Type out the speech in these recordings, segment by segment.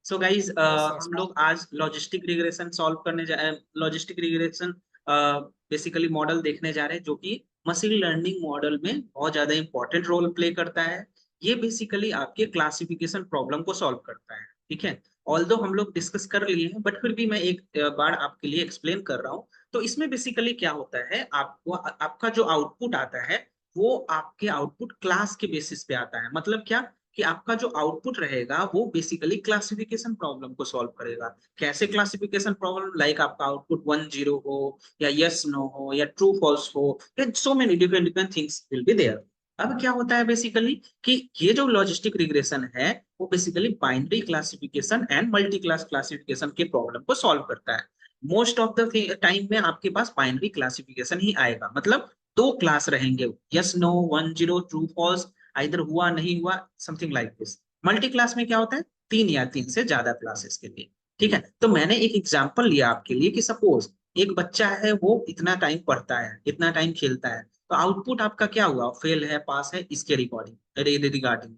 So guys yes yes हम लोग आज लॉजिस्टिक रिग्रेशन सॉल्व करने जा लॉजिस्टिक रिग्रेशन बेसिकली मॉडल देखने जा रहे हैं, जो कि मशीन लर्निंग मॉडल में बहुत ज्यादा इंपॉर्टेंट रोल प्ले करता है। ये बेसिकली आपके क्लासिफिकेशन प्रॉब्लम को सॉल्व करता है। ठीक है। ऑल्दो हम लोग डिस्कस कर लिए हैं, बट फिर भी मैं एक बार आपके लिए एक्सप्लेन कर रहा हूँ। तो इसमें बेसिकली क्या होता है, आपको आपका जो आउटपुट आता है वो आपके आउटपुट क्लास के बेसिस पे आता है। मतलब क्या कि आपका जो आउटपुट रहेगा वो बेसिकली क्लासिफिकेशन प्रॉब्लम को सॉल्व करेगा। कैसे क्लासिफिकेशन प्रॉब्लम, लाइक आपका आउटपुट 1 0 हो या यस नो हो या ट्रू फॉल्स हो, या so many different different things will be there. अब क्या होता है बेसिकली कि ये जो लॉजिस्टिक रिग्रेशन है वो basically binary classification and multi class classification के प्रॉब्लम को सॉल्व करता है। मोस्ट ऑफ द टाइम में आपके पास बाइनरी क्लासिफिकेशन ही आएगा, मतलब दो क्लास रहेंगे, यस नो 1 0 ट्रू फॉल्स, इधर हुआ नहीं हुआ, something like this. Multi class में क्या होता है, तीन या तीन से ज्यादा क्लासेस के लिए। ठीक है। तो मैंने एक एग्जांपल लिया आपके लिए कि सपोज एक बच्चा है, वो इतना टाइम पढ़ता है, इतना टाइम खेलता है, तो आउटपुट आपका क्या हुआ, फेल है पास है, इसके रिगार्डिंग।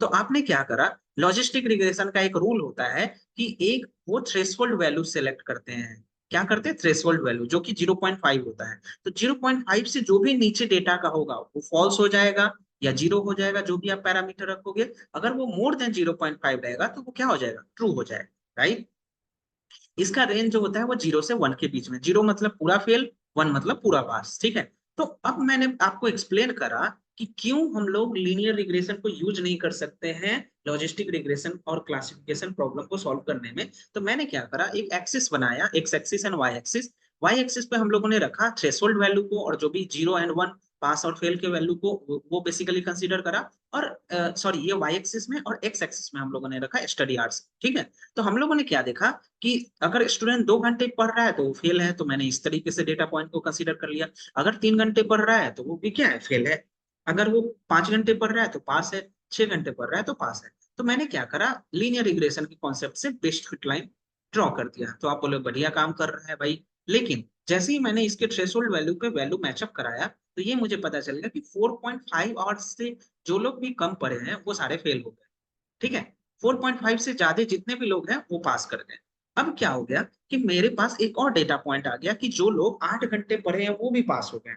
तो आपने क्या करा, लॉजिस्टिक रिग्रेशन का एक रूल होता है कि एक वो थ्रेशोल्ड वैल्यू सेलेक्ट करते हैं। क्या करते हैं, थ्रेशोल्ड वैल्यू, जो कि 0.5 होता है। तो 0.5 से जो भी नीचे डेटा का होगा वो फॉल्स हो जाएगा या जीरो हो जाएगा, जो भी आप पैरामीटर रखोगे। अगर वो मोर देन 0.5 रहेगा तो वो क्या हो जाएगा, ट्रू हो जाएगा। राइट। इसका रेंज जो होता है वो 0 से 1 के बीच में, 0 मतलब पूरा फेल, 1 मतलब पूरा पास। ठीक है। तो अब मैंने आपको एक्सप्लेन करा कि क्यों हम लोग लीनियर रिग्रेशन को यूज नहीं कर सकते हैं लॉजिस्टिक रिग्रेशन और क्लासिफिकेशन प्रॉब्लम को सॉल्व करने में। तो मैंने क्या करा, एक एक्सिस बनाया, X axis and Y axis. Y axis पे हम लोगों ने रखा थ्रेशोल्ड वैल्यू को, और जो भी 0 एंड 1 पास और फेल के वैल्यू को वो बेसिकली कंसीडर करा। और सॉरी, ये वाई एक्सिस में, और एक्स एक्सिस में हम लोगों ने रखा स्टडी आवर्स। ठीक है। तो हम लोगों ने क्या देखा कि अगर स्टूडेंट 2 घंटे पढ़ रहा है तो वो फेल है, तो मैंने इस तरीके से डेटा पॉइंट को कंसीडर कर लिया। अगर 3 घंटे पढ़ रहा है तो वो भी क्या है, फेल है। अगर वो 5 घंटे पढ़ रहा है तो पास है, 6 घंटे पढ़ रहा है तो पास है। तो मैंने क्या करा, लीनियर रिग्रेशन के कॉन्सेप्ट से बेस्ट फिट लाइन ड्रॉ कर दिया। तो आप बोले बढ़िया काम कर रहा है भाई, लेकिन जैसे ही मैंने इसके थ्रेशोल्ड वैल्यू पे वैल्यू मैचअप कराया, तो ये मुझे पता चल गया कि 4.5 आवर्स से जो लोग भी कम पढ़े हैं वो सारे फेल हो गए। ठीक है। 4.5 से ज्यादा जितने भी लोग हैं वो पास कर गए। अब क्या हो गया कि मेरे पास एक और डेटा पॉइंट आ गया कि जो लोग 8 घंटे पढ़े हैं वो भी पास हो गए।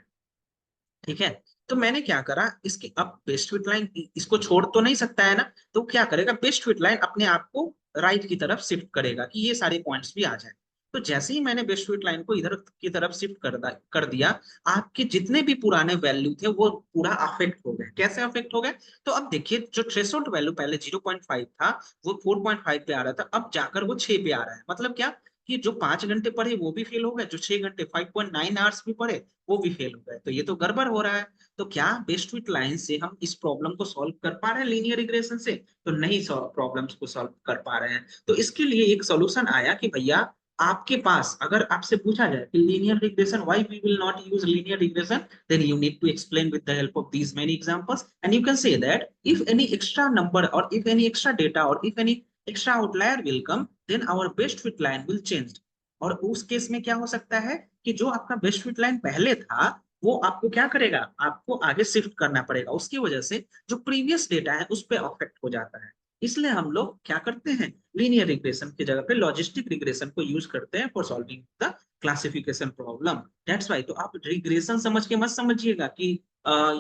ठीक है। तो मैंने क्या करा, इसकी अब बेस्ट फिट लाइन इसको छोड़ तो नहीं सकता है ना, तो क्या करेगा, बेस्ट फिट लाइन अपने आप को राइट की तरफ शिफ्ट करेगा कि ये सारे पॉइंट्स भी आ जाए। तो जैसे ही मैंने बेस्ट फिट लाइन को इधर की तरफ शिफ्ट कर दिया, आपके जितने भी पुराने वैल्यू थे वो पूरा अफेक्ट हो गए। कैसे अफेक्ट हो गए, तो अब देखिए, जो थ्रेशोल्ड वैल्यू पहले 0.5 था वो 4.5 पे आ रहा था, अब जाकर वो 6 पे आ रहा है। मतलब क्या कि जो 5 घंटे पढ़े वो भी फेल हो गए, जो 6 घंटे 5.9 आवर्स भी पढ़े वो भी फेल हो गए। तो ये तो गड़बड़ हो रहा है। तो क्या बेस्ट फिट लाइन से हम इस प्रॉब्लम को सॉल्व कर पा रहे हैं लीनियर रिग्रेशन से, तो नहीं प्रॉब्लम्स को सॉल्व कर पा रहे हैं। तो इसके लिए एक सॉल्यूशन आया कि भैया, आपके पास अगर आपसे पूछा जाए कि linear regression, why we will not use linear regression, then you need to explain with the help of these many examples, and you can say that if any extra number और इफ एनी एक्स्ट्रा डेटा और if any extra outlier will come, then our best fit line will change. और उस case में क्या हो सकता है कि जो आपका बेस्ट फिट लाइन पहले था वो आपको क्या करेगा, आपको आगे शिफ्ट करना पड़ेगा। उसकी वजह से जो प्रीवियस डेटा है उस पर अफेक्ट हो जाता है। इसलिए हम लोग क्या करते हैं, लीनियर रिग्रेशन की जगह पे लॉजिस्टिक रिग्रेशन को यूज करते हैं for solving the classification problem. That's why. तो आप रिग्रेशन समझ के मत समझिएगा कि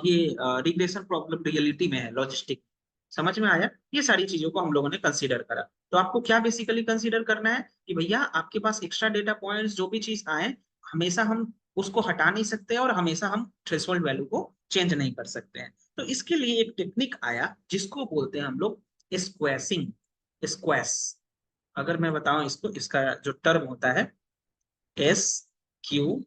ये रिग्रेशन प्रॉब्लम रियलिटी में है, लॉजिस्टिक। समझ में आया, ये सारी चीजों को हम लोगों ने कंसीडर करा। तो आपको क्या बेसिकली कंसीडर करना है कि भैया, आपके पास एक्स्ट्रा डेटा पॉइंट्स जो भी चीज आए, हमेशा हम उसको हटा नहीं सकते और हमेशा हम थ्रेशोल्ड वैल्यू को चेंज नहीं कर सकते हैं। तो इसके लिए एक टेक्निक आया जिसको बोलते हैं हम लोग स्क्वैसिंग। स्क्वैश, अगर मैं बताऊं इसको, इसका जो टर्म होता है SQUAS।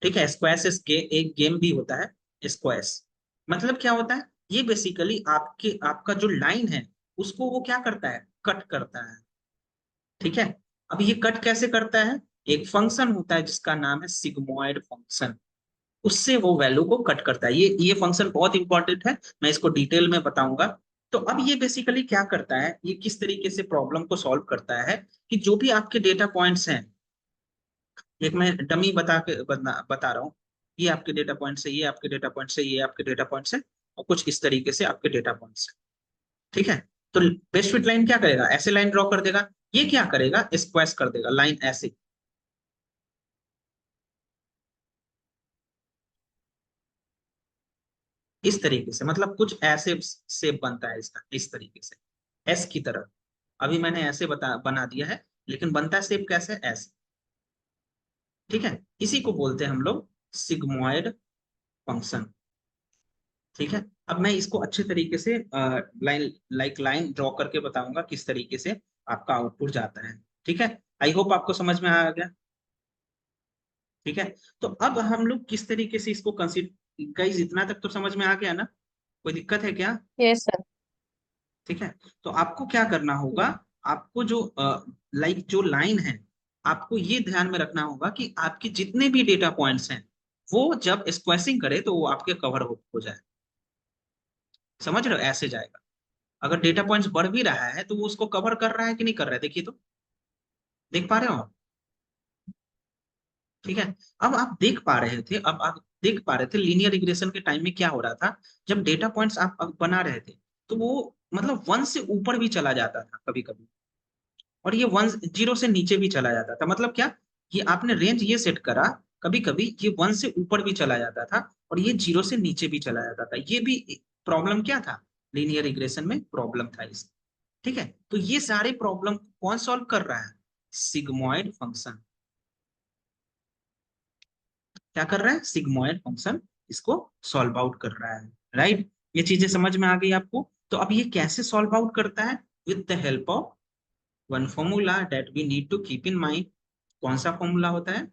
ठीक है। स्क्वैश एक गेम भी होता है स्क्वैश। मतलब क्या होता है, ये बेसिकली आपके आपका जो लाइन है उसको वो क्या करता है, कट करता है। ठीक है। अब ये कट कैसे करता है, एक फंक्शन होता है जिसका नाम है सिग्मोइड फंक्शन, उससे वो वैल्यू को कट करता है। ये फंक्शन बहुत इंपॉर्टेंट है, मैं इसको डिटेल में बताऊंगा। तो अब ये बेसिकली क्या करता है, ये किस तरीके से प्रॉब्लम को सॉल्व करता है कि जो भी आपके डेटा पॉइंट्स हैं, एक मैं डमी बता रहा हूँ, ये आपके डेटा पॉइंट्स है, ये आपके डेटा पॉइंट्स है, ये आपके डेटा पॉइंट्स है, और कुछ इस तरीके से आपके डेटा पॉइंट्स है। ठीक है। तो बेस्ट फिट लाइन क्या करेगा, ऐसे लाइन ड्रॉ कर देगा, ये क्या करेगा, स्क्वेस कर देगा लाइन ऐसे, इस तरीके से, मतलब कुछ ऐसे शेप बनता है इसका, इस तरीके से एस की तरह। अभी मैंने ऐसे बना दिया है, लेकिन बनता है शेप कैसे, ऐसे। ठीक है, इसी को बोलते हैं हम लोग सिग्मोइड फंक्शन। ठीक है, अब मैं इसको अच्छे तरीके से लाइन ड्रॉ करके बताऊंगा किस तरीके से आपका आउटपुट जाता है। ठीक है, आई होप आपको समझ में आ गया। ठीक है, तो अब हम लोग किस तरीके से इसको कंसिडर, गाइस इतना तक तो समझ में आ गया ना, कोई दिक्कत है क्या? Yes sir. ठीक है, तो आपको क्या करना होगा, आपको जो जो लाइन है, आपको ये ध्यान में रखना होगा कि आपके जितने भी डेटा पॉइंट्स हैं, वो जब स्क्वैसिंग करे तो वो आपके कवर हो जाए। समझ रहे हो, ऐसे जाएगा। अगर डेटा पॉइंट्स बढ़ भी रहा है तो वो उसको कवर कर रहा है कि नहीं कर रहा है, देखिए तो, देख पा रहे हो आप? ठीक है, अब आप देख पा रहे थे, अब आप देख पा रहे थे लीनियर रिग्रेशन के टाइम में क्या हो रहा था, जब डेटा पॉइंट्स आप अब बना रहे थे, तो वो मतलब वन से ऊपर भी चला जाता था कभी कभी, और ये वन जीरो से नीचे भी चला जाता था। मतलब क्या, ये आपने रेंज ये सेट करा, कभी कभी ये वन से ऊपर भी चला जाता था, और ये जीरो से नीचे भी चला जाता था। ये भी प्रॉब्लम क्या था, लीनियर रिग्रेशन में प्रॉब्लम था इस। ठीक है, तो ये सारे प्रॉब्लम कौन सॉल्व कर रहा है, सिग्मोइड फंक्शन। क्या कर रहा है, सिग्मोइड फंक्शन इसको सॉल्व आउट कर रहा है। राइट, ये चीजें समझ में आ गई आपको? तो अब ये कैसे सॉल्व आउट करता है, with the help of one formula that we need to keep in mind. कौन सा फॉर्मूला होता है,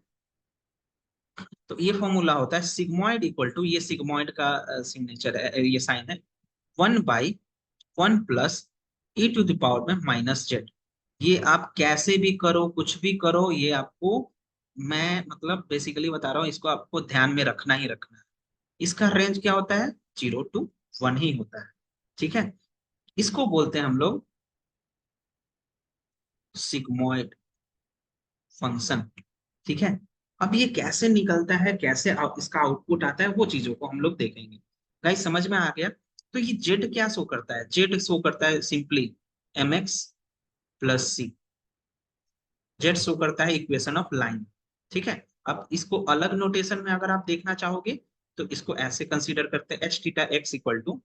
तो ये फॉर्मूला होता है सिग्मोइड इक्वल टू, ये सिग्मोइड का सिग्नेचर है, ये साइन है, 1/1 plus e to the power में माइनस जेड। ये आप कैसे भी करो, कुछ भी करो, ये आपको, मैं मतलब बेसिकली बता रहा हूँ, इसको आपको ध्यान में रखना ही रखना है। इसका रेंज क्या होता है, 0 to 1 ही होता है। ठीक है, इसको बोलते हैं हम लोग सिग्मोइड फंक्शन। ठीक है, अब ये कैसे निकलता है, कैसे इसका आउटपुट आता है, वो चीजों को हम लोग देखेंगे। गाइस समझ में आ गया? तो ये जेड क्या शो करता है, जेड शो करता है सिंपली mx+c। जेड शो करता है इक्वेशन ऑफ लाइन। ठीक है, अब इसको अलग नोटेशन में अगर आप देखना चाहोगे, तो इसको ऐसे कंसीडर करते हैं, h theta x equal to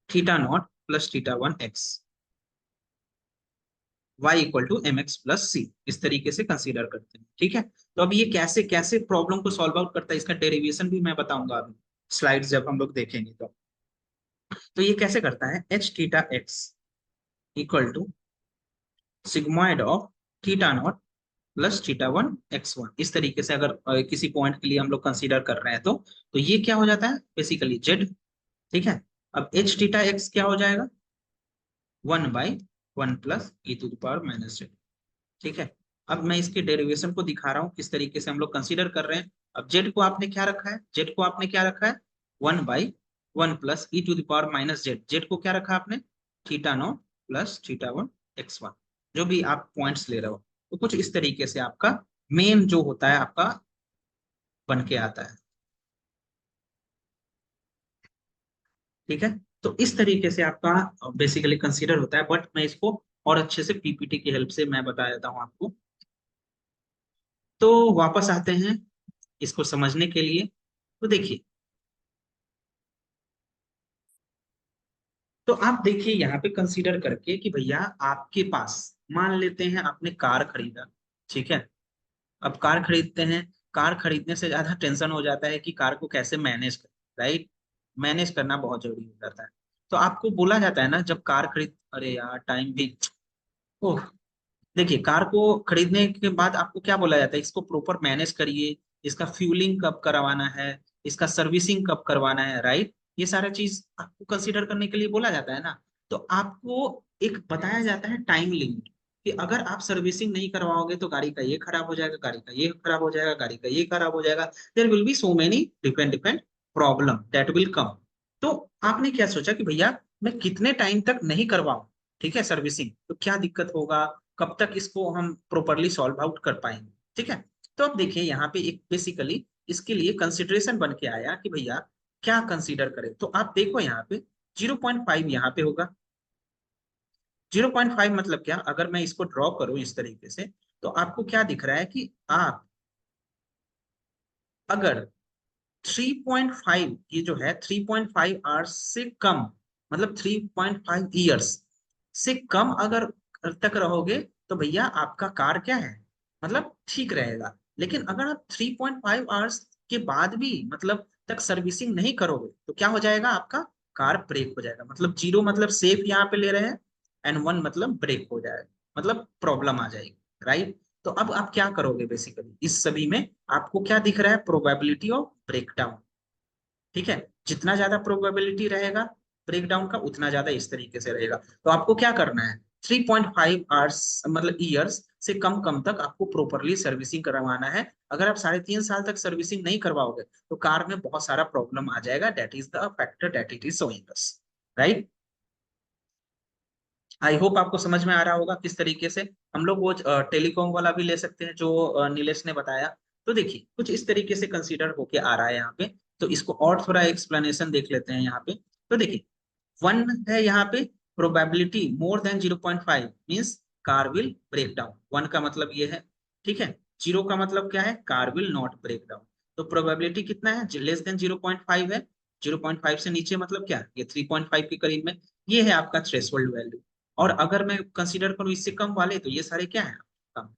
θ0 + θ1 x, y equal to mx+c, इस तरीके से कंसीडर करते हैं। ठीक है, तो अब ये कैसे कैसे प्रॉब्लम को सॉल्व आउट करता है, इसका डेरिवेशन भी मैं बताऊंगा अभी, स्लाइड्स जब हम लोग देखेंगे तो ये कैसे करता है, h theta x equal to sigmoid of θ0 + θ1 x1, इस तरीके से अगर किसी पॉइंट के लिए हम लोग कंसीडर कर रहे हैं, तो ये क्या हो जाता है, बेसिकली जेड। ठीक है, अब एच थीटा एक्स क्या हो जाएगा, 1/1 + e⁻⁻z। ठीक है, अब मैं इसके डेरिवेशन को दिखा रहा हूँ किस तरीके से हम लोग कंसीडर कर रहे हैं। अब जेड को आपने क्या रखा है, जेड को आपने क्या रखा है, 1/1 + e⁻−z, जेड को क्या रखा आपने, θ0 + θ1 x1, जो भी आप पॉइंट्स ले रहे हो, तो कुछ इस तरीके से आपका मेन जो होता है आपका बन के आता है। ठीक है, तो इस तरीके से आपका बेसिकली कंसीडर होता है, बट मैं इसको और अच्छे से पीपीटी की हेल्प से मैं बता देता हूँ आपको। तो वापस आते हैं इसको समझने के लिए। तो देखिए, तो आप देखिए यहाँ पे कंसीडर करके कि भैया आपके पास, मान लेते हैं आपने कार खरीदा। ठीक है, अब कार खरीदते हैं, कार खरीदने से ज्यादा टेंशन हो जाता है कि कार को कैसे मैनेज करें, राइट? मैनेज करना बहुत जरूरी हो जाता है। तो आपको बोला जाता है ना, जब कार खरीद, अरे यार टाइम भी, ओह, देखिए कार को खरीदने के बाद आपको क्या बोला जाता है, इसको प्रॉपर मैनेज करिए, इसका फ्यूलिंग कब करवाना है, इसका सर्विसिंग कब करवाना है, राइट? ये सारा चीज आपको कंसीडर करने के लिए बोला जाता है ना। तो आपको एक बताया जाता है टाइम लिमिट, कि अगर आप सर्विसिंग नहीं करवाओगे तो गाड़ी का ये खराब हो जाएगा, गाड़ी का ये खराब हो जाएगा, गाड़ी का ये खराब हो जाएगा, there will be so many different different problem that will come. तो आपने क्या सोचा कि भैया मैं कितने टाइम तक नहीं करवाऊं, ठीक है, सर्विसिंग, तो क्या दिक्कत होगा, कब तक इसको हम प्रॉपरली सॉल्व आउट कर पाएंगे। ठीक है, तो अब देखिए यहाँ पे एक बेसिकली इसके लिए कंसिडरेशन बन के आया कि भैया क्या कंसीडर करें, तो आप देखो यहाँ पे 0.5 यहाँ पे होगा, 0.5 मतलब क्या, अगर मैं इसको ड्रॉ करूं इस तरीके से, तो आपको क्या दिख रहा है कि आप अगर 3.5, ये जो है 3.5 आवर्स से कम, मतलब 3.5 ईयर्स से कम अगर तक रहोगे, तो भैया आपका कार क्या है, मतलब ठीक रहेगा। लेकिन अगर आप 3.5 आवर्स के बाद भी मतलब तक सर्विसिंग नहीं करोगे, तो क्या हो जाएगा, आपका कार ब्रेक हो जाएगा। मतलब 0 मतलब सेफ यहाँ पे ले रहे हैं, एंड 1 मतलब ब्रेक हो जाएगा, मतलब प्रॉब्लम आ जाएगी, राइट। तो अब आप क्या करोगे, बेसिकली इस सभी में आपको क्या दिख रहा है, प्रोबेबिलिटी ऑफ ब्रेकडाउन। ठीक है, जितना ज्यादा प्रोबेबिलिटी रहेगा ब्रेकडाउन का, उतना ज्यादा इस तरीके से रहेगा। तो आपको क्या करना है, 3.5 आवर्स मतलब ईयर्स से कम कम तक आपको प्रॉपरली सर्विसिंग करवाना है। अगर आप 3.5 साल तक सर्विसिंग नहीं करवाओगे, तो कार में बहुत सारा प्रॉब्लम आ जाएगा। That is the factor that it is showing us, right. I hope आपको समझ में आ रहा होगा किस तरीके से हम लोग वो टेलीकॉम वाला भी ले सकते हैं जो नीलेश ने बताया। तो देखिए कुछ इस तरीके से कंसीडर होके आ रहा है यहाँ पे। तो इसको और थोड़ा एक्सप्लेनेशन देख लेते हैं यहाँ पे। तो देखिए 1 है यहाँ पे, probability more than 0.5 means car will break down. 1 का मतलब ये है, ठीक है। 0 का मतलब क्या है, car will not break down. तो प्रोबेबिलिटी कितना है, लेस देन 0.5 है। 0.5 से नीचे मतलब क्या, ये 3.5 के करीब में। ये है आपका थ्रेशोल्ड वैल्यू। और अगर मैं कंसीडर करूं इससे कम वाले, तो ये सारे क्या है, कम।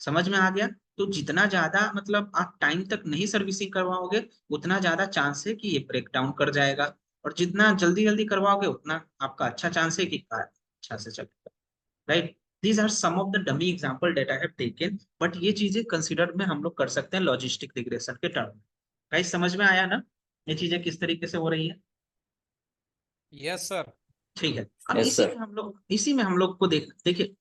समझ में आ गया। तो जितना ज्यादा मतलब आप टाइम तक नहीं सर्विसिंग करवाओगे, उतना ज्यादा चांस है कि ये ब्रेक डाउन कर जाएगा। और जितना जल्दी जल्दी करवाओगे, उतना आपका अच्छा चांस है कि कार अच्छा से चलेगा, right. These are some of the dummy example data have taken, but ये चीजें कंसीडर में हम लोग कर सकते हैं लॉजिस्टिक रिग्रेशन के टर्म में। गाइस समझ में आया ना, ये चीजें किस तरीके से हो रही है। Yes sir. ठीक है, अब यस सर। इसी में हम लोग को देखिए,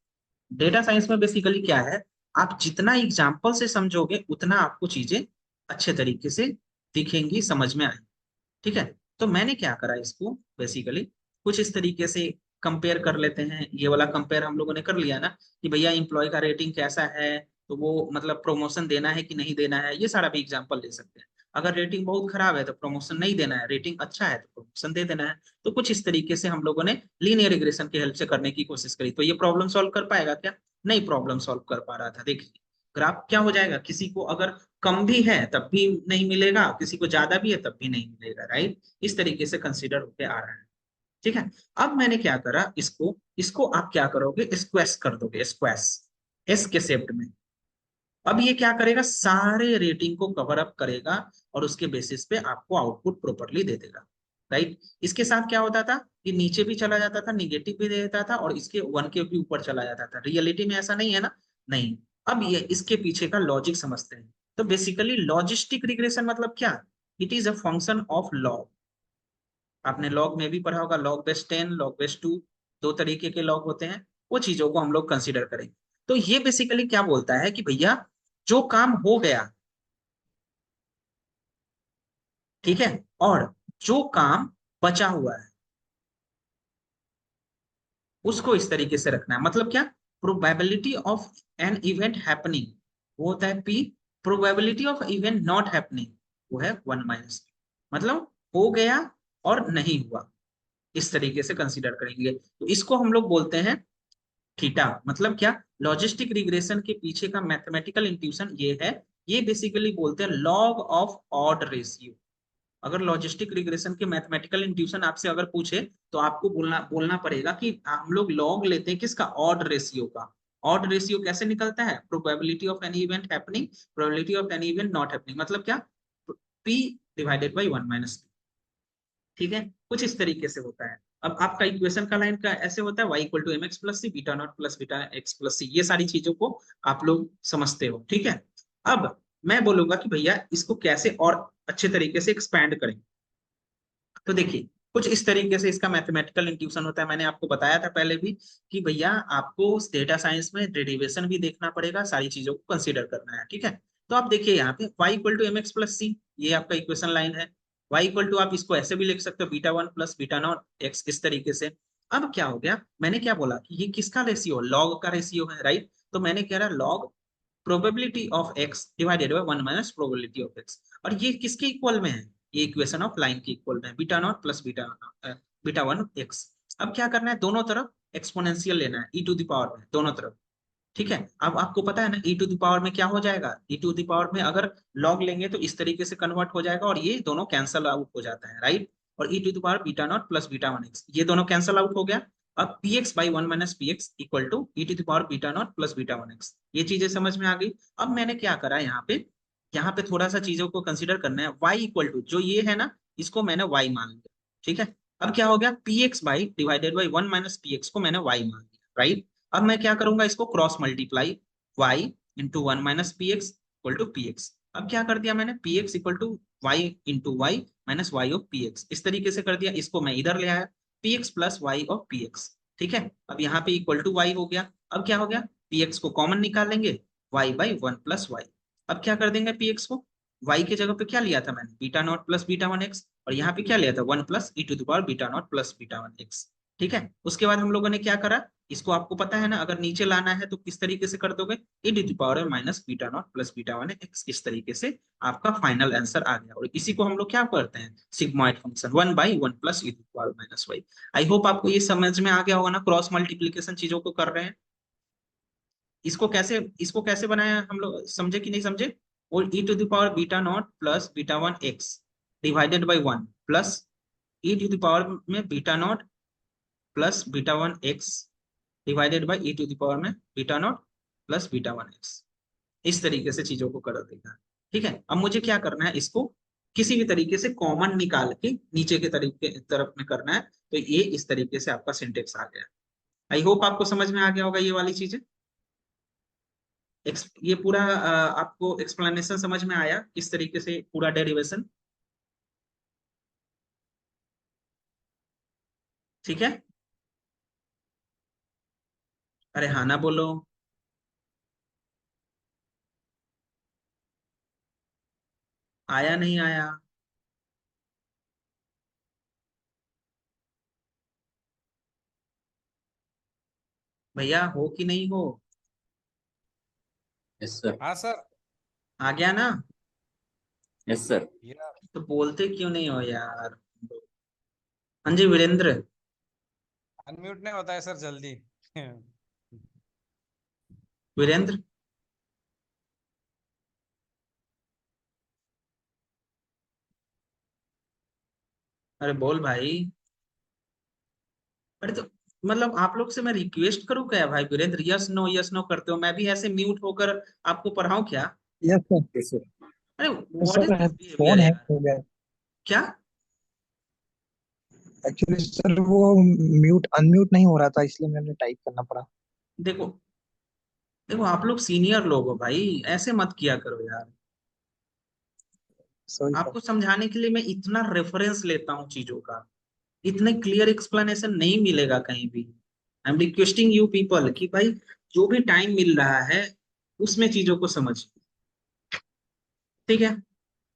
डेटा साइंस में बेसिकली क्या है, आप जितना एग्जाम्पल से समझोगे, उतना आपको चीजें अच्छे तरीके से दिखेंगी, समझ में आएंगी। ठीक है। तो मैंने क्या करा इसको, बेसिकली कुछ इस तरीके से कंपेयर कर लेते हैं। ये वाला कंपेयर हम लोगों ने कर लिया ना, कि भैया एम्प्लॉय का रेटिंग कैसा है, तो वो मतलब प्रमोशन देना है कि नहीं देना है, ये सारा भी एग्जांपल ले सकते हैं। अगर रेटिंग बहुत खराब है तो प्रमोशन नहीं देना है, रेटिंग अच्छा है तो प्रमोशन दे देना है। तो कुछ इस तरीके से हम लोगों ने लीनियर रिग्रेशन की हेल्प से करने की कोशिश करी। तो ये प्रॉब्लम सॉल्व कर पाएगा क्या, नहीं प्रॉब्लम सॉल्व कर पा रहा था। देखिए ग्राफ क्या हो जाएगा, किसी को अगर कम भी है तब भी नहीं मिलेगा, किसी को ज्यादा भी है तब भी नहीं मिलेगा, राइट। इस तरीके से कंसीडर होके आ रहा है। ठीक है। अब मैंने क्या करा, इसको इसको आप क्या करोगे, स्क्वेस कर दोगे, स्क्वेस एस के शेप में। अब ये क्या करेगा, सारे रेटिंग को कवर अप करेगा, और उसके बेसिस पे आपको आउटपुट प्रॉपरली दे देगा, राइट। इसके साथ क्या होता था, ये नीचे भी चला जाता था, निगेटिव भी दे देता था, और इसके 1 के भी ऊपर चला जाता था। रियलिटी में ऐसा नहीं है ना, नहीं। अब ये इसके पीछे का लॉजिक समझते हैं। तो बेसिकली लॉजिस्टिक रिग्रेशन मतलब क्या, it is a function of log. आपने लॉग में भी पढ़ा होगा, लॉग बेस 10, लॉग बेस 2, दो तरीके के लॉग होते हैं। वो चीजों को हम लोग कंसिडर करेंगे। तो ये बेसिकली क्या बोलता है कि भैया जो काम हो गया, ठीक है, और जो काम बचा हुआ है, उसको इस तरीके से रखना है। मतलब क्या, probability of an event happening वो होता है P, probability of event not happening वो है 1 - मतलब हो गया और नहीं हुआ, इस तरीके से कंसीडर करेंगे। तो इसको हम लोग बोलते हैं थीटा। मतलब क्या, लॉजिस्टिक रिग्रेशन के पीछे का मैथमेटिकल इंट्यूशन ये है। ये बेसिकली बोलते हैं लॉग ऑफ ऑड रेशियो। अगर लॉजिस्टिक रिग्रेशन के मैथमेटिकल इंट्यूशन आपसे अगर पूछे, तो आपको बोलना बोलना पड़ेगा कि हम लोग लॉग लेते हैं किसका, ऑड रेशियो का। ऑड रेशियो कैसे निकलता है, probability of any event happening, probability of any event not happening. मतलब क्या, पी डिवाइडेड बाई 1 - ठीक है। कुछ इस तरीके से होता है। अब आपका इक्वेशन का लाइन का ऐसे होता है, y equal to m x plus c, beta not plus beta x plus c. ये सारी चीजों को आप लोग समझते हो, ठीक है। अब मैं बोलूंगा कि भैया इसको कैसे और अच्छे तरीके से एक्सपैंड करें। तो देखिए कुछ इस तरीके से इसका मैथमेटिकल इंट्यूशन होता है। मैंने आपको बताया था पहले भी कि भैया आपको डेटा साइंस में डेरिवेशन भी देखना पड़ेगा, सारी चीजों को कंसीडर करना है, ठीक है। तो आप देखिए यहाँ पे y equal to m x plus c, ये आपका इक्वेशन लाइन है। y इक्वल टू आप इसको ऐसे भी लिख सकते हो, beta 1 plus beta not x, इस तरीके से। अब क्या हो गया, मैंने क्या बोला कि ये किसका रेशियो, लॉग का रेशियो है, राइट। तो मैंने कह रहा log probability of x divided by 1 - probability of x. और ये किसके इक्वल में है, ये इक्वेशन ऑफ लाइन के इक्वल में है, beta not plus beta 1 x. अब क्या करना है, दोनों तरफ एक्सपोनेंशियल लेना है, ई टू द पावर में दोनों तरफ। ठीक है, अब आपको पता है ना ई टू द पावर में क्या हो जाएगा, ई टू द पावर में अगर लॉग लेंगे तो इस तरीके से कन्वर्ट हो जाएगा और ये दोनों कैंसल आउट हो जाता है, राइट। और e to the power beta not plus beta one x, ये दोनों कैंसल आउट हो गया। अब p x by one minus P x equal to e to the power beta not plus beta one x, ये चीजें समझ में आ गई। अब मैंने क्या करा यहाँ पे थोड़ा सा चीजों को कंसिडर करना है, y इक्वल टू जो ये है ना, इसको मैंने y मान लिया। ठीक है, अब क्या हो गया, P x by divided by one minus P x को मैंने y मान लिया, राइट। अब मैं क्या करूंगा, इसको cross multiply, y into one minus P x equal to P X. अब क्या कर दिया मैंने, P x equal to Y into Y minus Y of P X, इस तरीके से कर दिया। इसको मैं इधर ले आया, P X plus Y of P X. ठीक है, अब यहाँ पे इक्वल टू वाई हो गया। अब क्या हो गया, पी एक्स को कॉमन निकाल लेंगे, Y by one plus Y. अब क्या कर देंगे, पी एक्स को वाई की जगह पे क्या लिया था मैंने, beta not plus beta one X, और यहाँ पे क्या लिया था, one plus e to the power beta not plus beta one X. ठीक है, उसके बाद हम लोगों ने क्या करा, इसको आपको पता है ना, अगर नीचे लाना है तो किस तरीके से कर दोगे, e to the power minus beta not plus beta one x, इस तरीके से आपका फाइनल आंसर आ गया। और इसी को हम लोग क्या करते हैं, sigmoid function, one by one plus e to the power minus Y. I hope आपको ये समझ में आ गया होगा ना, क्रॉस मल्टीप्लीकेशन चीजों को कर रहे हैं। इसको कैसे बनाया हम लोग, समझे कि नहीं समझे। और e to the power beta not plus beta one x divided by one plus e to the power में beta not plus beta one x divided by e to the power में beta not plus beta one x, इस तरीके से चीजों को कर देगा। ठीक है, अब मुझे क्या करना है, इसको किसी भी तरीके से कॉमन निकाल के नीचे के तरीके तरफ में करना है, तो ये इस तरीके से आपका सिंटेक्स आ गया। आई होप आपको समझ में आ गया होगा ये वाली चीजें। ये पूरा आपको एक्सप्लेनेशन समझ में आया, किस तरीके से पूरा डेरिवेशन। ठीक है, अरे हाँ ना बोलो। आया नहीं आया, भैया हो कि नहीं हो। Yes sir. हाँ सर। आ गया ना, यस सर। या तो बोलते क्यों नहीं हो यार। हाँ जी वीरेंद्र। अनम्यूट नहीं होता है सर जल्दी। वीरेंद्र, अरे बोल भाई। अरे तो मतलब आप लोग से मैं रिक्वेस्ट करूँ क्या भाई, वीरेंद्र यस नो करते हो, मैं भी ऐसे म्यूट होकर आपको पढ़ाऊं क्या। Yes sir. Yes sir. अरे what is sir this behaviour phone hack यार। हो गया। क्या, एक्चुअली सर वो म्यूट अनम्यूट नहीं हो रहा था, इसलिए मैंने टाइप करना पड़ा। देखो देखो आप लोग सीनियर लोग हो भाई, ऐसे मत किया करो यार। Sorry sir. आपको समझाने के लिए मैं इतना रेफरेंस लेता हूँ चीजों का, इतने क्लियर एक्सप्लेनेशन नहीं मिलेगा कहीं भी। I am requesting you people कि भाई जो भी टाइम मिल रहा है उसमें चीजों को समझ। ठीक है,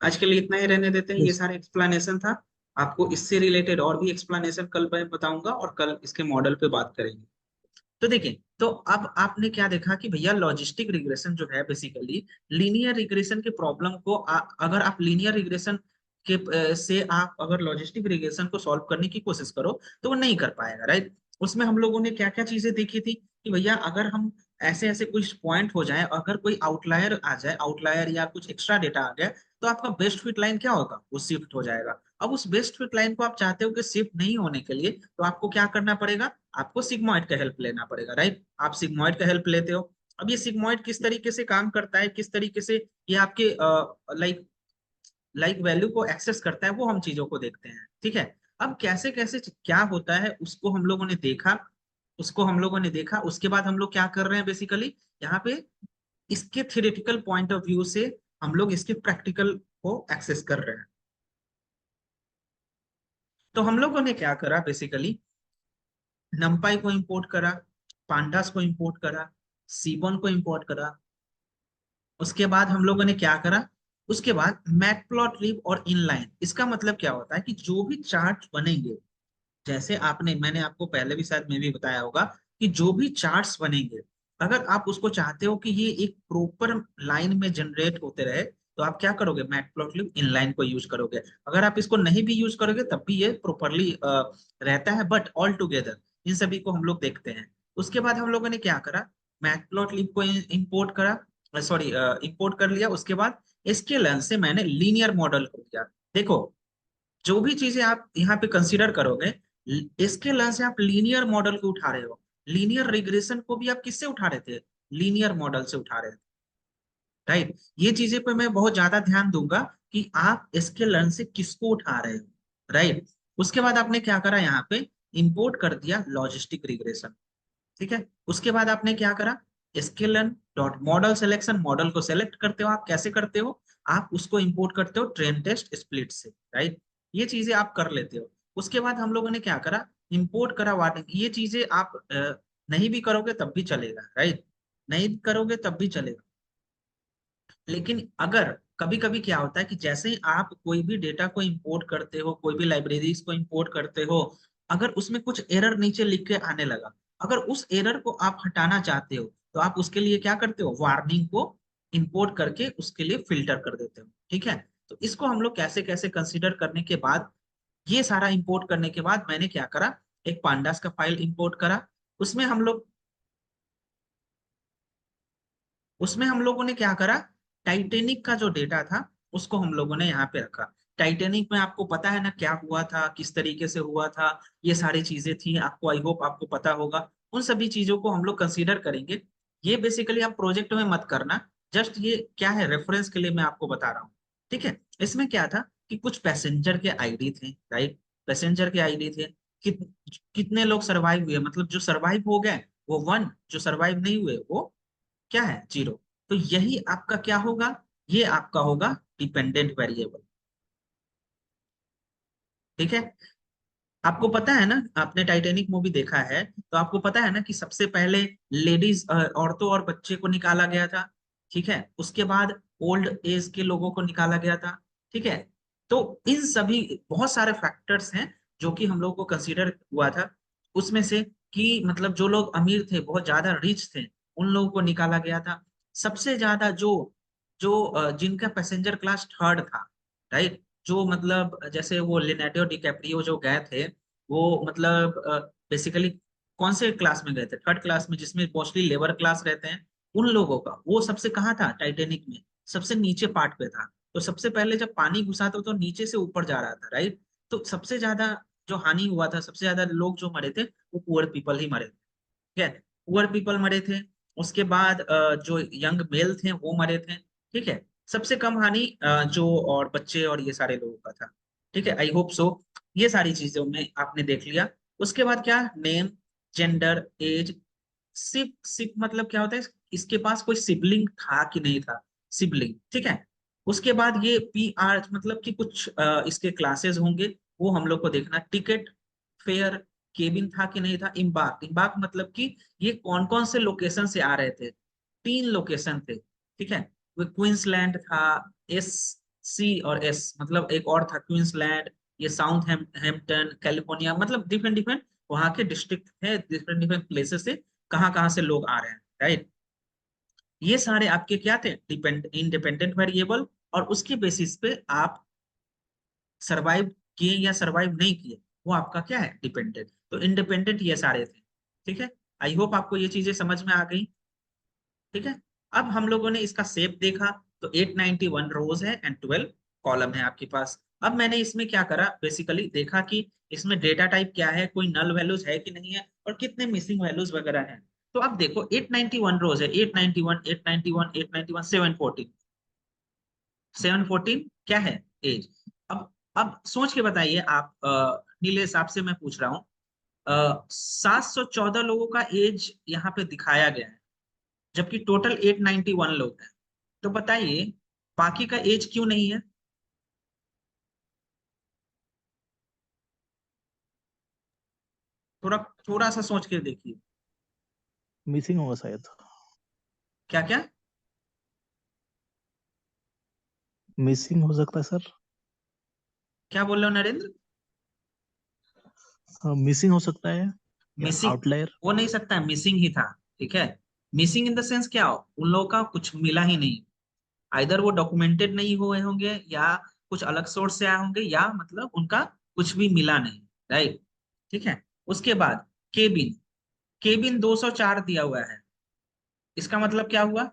आज के लिए इतना ही रहने देते हैं, ये यस। सारे एक्सप्लेनेशन था। आपको इससे रिलेटेड और भी एक्सप्लेनेशन कल मैं बताऊंगा और कल इसके मॉडल पे बात करेंगे। तो देखिए, तो अब आपने क्या देखा कि भैया लॉजिस्टिक रिग्रेशन जो है बेसिकली लीनियर रिग्रेशन के प्रॉब्लम को अगर आप लीनियर रिग्रेशन के से आप अगर लॉजिस्टिक रिग्रेशन को सॉल्व करने की कोशिश करो तो वो नहीं कर पाएगा, राइट। उसमें हम लोगों ने क्या क्या चीजें देखी थी कि भैया अगर हम ऐसे ऐसे कुछ पॉइंट हो जाए, अगर कोई आउटलायर आ जाए, आउटलायर या कुछ एक्स्ट्रा डेटा आ गया, तो आपका बेस्ट फिट लाइन क्या होगा, वो शिफ्ट हो जाएगा। अब उस बेस्ट फिट लाइन को आप चाहते हो कि शिफ्ट नहीं होने के लिए, तो आपको क्या करना पड़ेगा, आपको सिग्मॉइड का हेल्प लेना पड़ेगा, राइट। आप सिग्मॉइड का हेल्प लेते हो। अब ये सिग्मॉइड किस तरीके से काम करता है, किस तरीके से ये आपके लाइक वैल्यू को एक्सेस करता है, वो हम चीजों को देखते हैं। ठीक है, अब कैसे कैसे क्या होता है उसको हम लोगों ने देखा, उसके बाद हम लोग क्या कर रहे हैं बेसिकली यहाँ पे, इसके थ्योरेटिकल पॉइंट ऑफ व्यू से हम लोग इसके प्रैक्टिकल को एक्सेस कर रहे हैं। तो हम लोगों ने क्या करा बेसिकली, नमपाई को इंपोर्ट करा, पांडास को इंपोर्ट करा, सीबोन को इंपोर्ट करा। उसके बाद हम लोगों ने क्या करा, उसके बाद मैटप्लॉटलिब और इनलाइन, इसका मतलब क्या होता है कि जो भी चार्ट बनेंगे, जैसे आपने मैंने आपको पहले भी शायद मैं भी बताया होगा कि जो भी चार्ट्स बनेंगे, अगर आप उसको चाहते हो कि ये एक प्रॉपर लाइन में जनरेट होते रहे, तो आप क्या करोगे, मैटप्लॉटलिब इनलाइन को यूज करोगे। अगर आप इसको नहीं भी यूज करोगे तब भी ये प्रॉपरली रहता है, बट ऑल टुगेदर इन सभी को हम लोग देखते हैं। उसके बाद हम लोगों ने क्या करा, मैटप्लॉटलिब को इंपोर्ट करा, सॉरी इंपोर्ट कर लिया। उसके बाद sklearn से मैंने लीनियर मॉडल को लिया। देखो, जो भी चीजें आप यहाँ पे कंसीडर करोगे, इसके लर्न से आप लीनियर मॉडल को उठा रहे हो। लीनियर रिग्रेशन को भी आप किससे उठा रहे थे, लीनियर मॉडल से उठा रहे थे, राइट। ये चीजें पे मैं बहुत ज्यादा ध्यान दूंगा कि आप इसके लर्न से किसको उठा रहे हो, राइट। उसके बाद आपने क्या करा, यहाँ पे इंपोर्ट कर दिया लॉजिस्टिक रिग्रेशन, ठीक है। उसके बाद आपने क्या करा, scalene dot model selection, model को सेलेक्ट करते हो। आप कैसे करते हो, आप उसको इंपोर्ट करते हो ट्रेन टेस्ट स्प्लिट से, राइट। ये चीजें आप कर लेते हो। उसके बाद हम लोगों ने क्या करा, इंपोर्ट करा वाट, ये चीजें आप नहीं भी करोगे तब भी चलेगा, राइट। नहीं करोगे तब भी चलेगा। लेकिन अगर कभी कभी क्या होता है कि जैसे ही आप कोई भी डेटा को इंपोर्ट करते हो, कोई भी लाइब्रेरीज को इंपोर्ट करते हो, अगर उसमें कुछ एरर नीचे लिख के आने लगा, अगर उस एरर को आप हटाना चाहते हो तो आप उसके लिए क्या करते हो, वार्निंग को इंपोर्ट करके उसके लिए फिल्टर कर देते हो, ठीक है। तो इसको हम लोग कैसे कैसे कंसिडर करने के बाद, ये सारा इंपोर्ट करने के बाद मैंने क्या करा, एक पांडास का फाइल इंपोर्ट करा। उसमें हम लोग उसमें हम लोगों ने क्या करा, टाइटेनिक का जो डेटा था उसको हम लोगों ने यहाँ पे रखा। टाइटेनिक में आपको पता है ना क्या हुआ था, किस तरीके से हुआ था, ये सारी चीजें थी, आपको आई होप आपको पता होगा। उन सभी चीजों को हम लोग कंसीडर करेंगे। ये बेसिकली आप प्रोजेक्ट में मत करना, जस्ट ये क्या है, रेफरेंस के लिए मैं आपको बता रहा हूँ, ठीक है। इसमें क्या था कि कुछ पैसेंजर के आईडी थे, राइट। पैसेंजर के आईडी थे, कित, कितने लोग सरवाइव हुए, मतलब जो सरवाइव हो गए वो 1, जो सरवाइव नहीं हुए वो क्या है, 0। तो यही आपका क्या होगा, ये आपका होगा डिपेंडेंट वेरिएबल, ठीक है। आपको पता है ना, आपने टाइटैनिक मूवी देखा है तो आपको पता है ना कि सबसे पहले लेडीज, औरतों और बच्चे को निकाला गया था, ठीक है। उसके बाद ओल्ड एज के लोगों को निकाला गया था, ठीक है। तो इन सभी बहुत सारे फैक्टर्स हैं जो कि हम लोग को कंसीडर हुआ था। उसमें से कि मतलब जो लोग अमीर थे, बहुत ज्यादा रिच थे, उन लोगों को निकाला गया था। सबसे ज्यादा जो जो जिनका पैसेंजर क्लास थर्ड था, राइट, जो मतलब जैसे वो लियोनार्डो डिकैप्रियो जो गए थे, वो मतलब बेसिकली कौन से क्लास में गए थे, थर्ड क्लास में, जिसमें मोस्टली लेबर क्लास रहते हैं। उन लोगों का वो सबसे कहाँ था, टाइटेनिक में सबसे नीचे पार्ट पे था। तो सबसे पहले जब पानी घुसा था तो नीचे से ऊपर जा रहा था, राइट। तो सबसे ज्यादा जो हानि हुआ था, सबसे ज्यादा लोग जो मरे थे वो पुअर पीपल ही मरे थे, ठीक है। पुअर पीपल मरे थे। उसके बाद जो यंग मेल थे वो मरे थे, ठीक है। सबसे कम हानि जो और बच्चे और ये सारे लोगों का था, ठीक है। आई होप सो ये सारी चीजों में आपने देख लिया। उसके बाद क्या, नेम, जेंडर, एज, सिप सिप मतलब क्या होता है, इसके पास कोई सिबलिंग था कि नहीं था, सिबलिंग, ठीक है। उसके बाद ये पी आर मतलब कि कुछ इसके क्लासेस होंगे, वो हम लोग को देखना। टिकट, फेयर, केबिन था कि नहीं था। इम्बार्क, इम्बार्क मतलब कि ये कौन कौन से लोकेशन से आ रहे थे, 3 लोकेशन थे, ठीक है। वो क्वींसलैंड था, एस, सी और एस, मतलब एक और था क्वींसलैंड, ये साउथ हैम्पटन, कैलिफोर्निया, मतलब डिफरेंट डिफरेंट वहां के डिस्ट्रिक्ट है, डिफरेंट डिफरेंट प्लेसेस से कहाँ कहाँ से लोग आ रहे हैं, राइट। ये सारे आपके क्या थे, इंडिपेंडेंट वेरिएबल, और उसके बेसिस पे आप सरवाइव किए या सरवाइव नहीं किए, वो आपका क्या है, डिपेंडेंट। तो इंडिपेंडेंट ये सारे थे, ठीक है। आई होप आपको ये चीजें समझ में आ गई, ठीक है। अब हम लोगों ने इसका शेप देखा, तो 891 रोज है एंड 12 कॉलम है आपके पास। अब मैंने इसमें क्या करा, बेसिकली देखा कि इसमें डेटा टाइप क्या है, कोई नल वैल्यूज है कि नहीं है, और कितने मिसिंग वैल्यूज वगैरह हैं। तो अब देखो 891 रोज है, 891 891 891 714, 714 क्या है, एज। अब सोच के बताइए आप, नीलेश आपसे मैं पूछ रहा हूँ, 714 लोगों का एज यहाँ पे दिखाया गया है, जबकि टोटल 891 लोग हैं। तो बताइए बाकी का एज क्यों नहीं है। थोड़ा थोड़ा सा सोच के देखिए। मिसिंग होगा शायद। क्या क्या, मिसिंग हो सकता है सर। क्या बोल रहे हो नरेंद्र। मिसिंग हो सकता है या मिसिंग आउटलायर। हो नहीं सकता, मिसिंग ही था, ठीक है। मिसिंग इन द सेंस क्या, उन लोगों का कुछ मिला ही नहीं, आइदर वो डॉक्यूमेंटेड नहीं हुए होंगे या कुछ अलग सोर्स से आए होंगे या मतलब उनका कुछ भी मिला नहीं, राइट। ठीक है, उसके बाद केबिन, केबिन 204 दिया हुआ है, इसका मतलब क्या हुआ?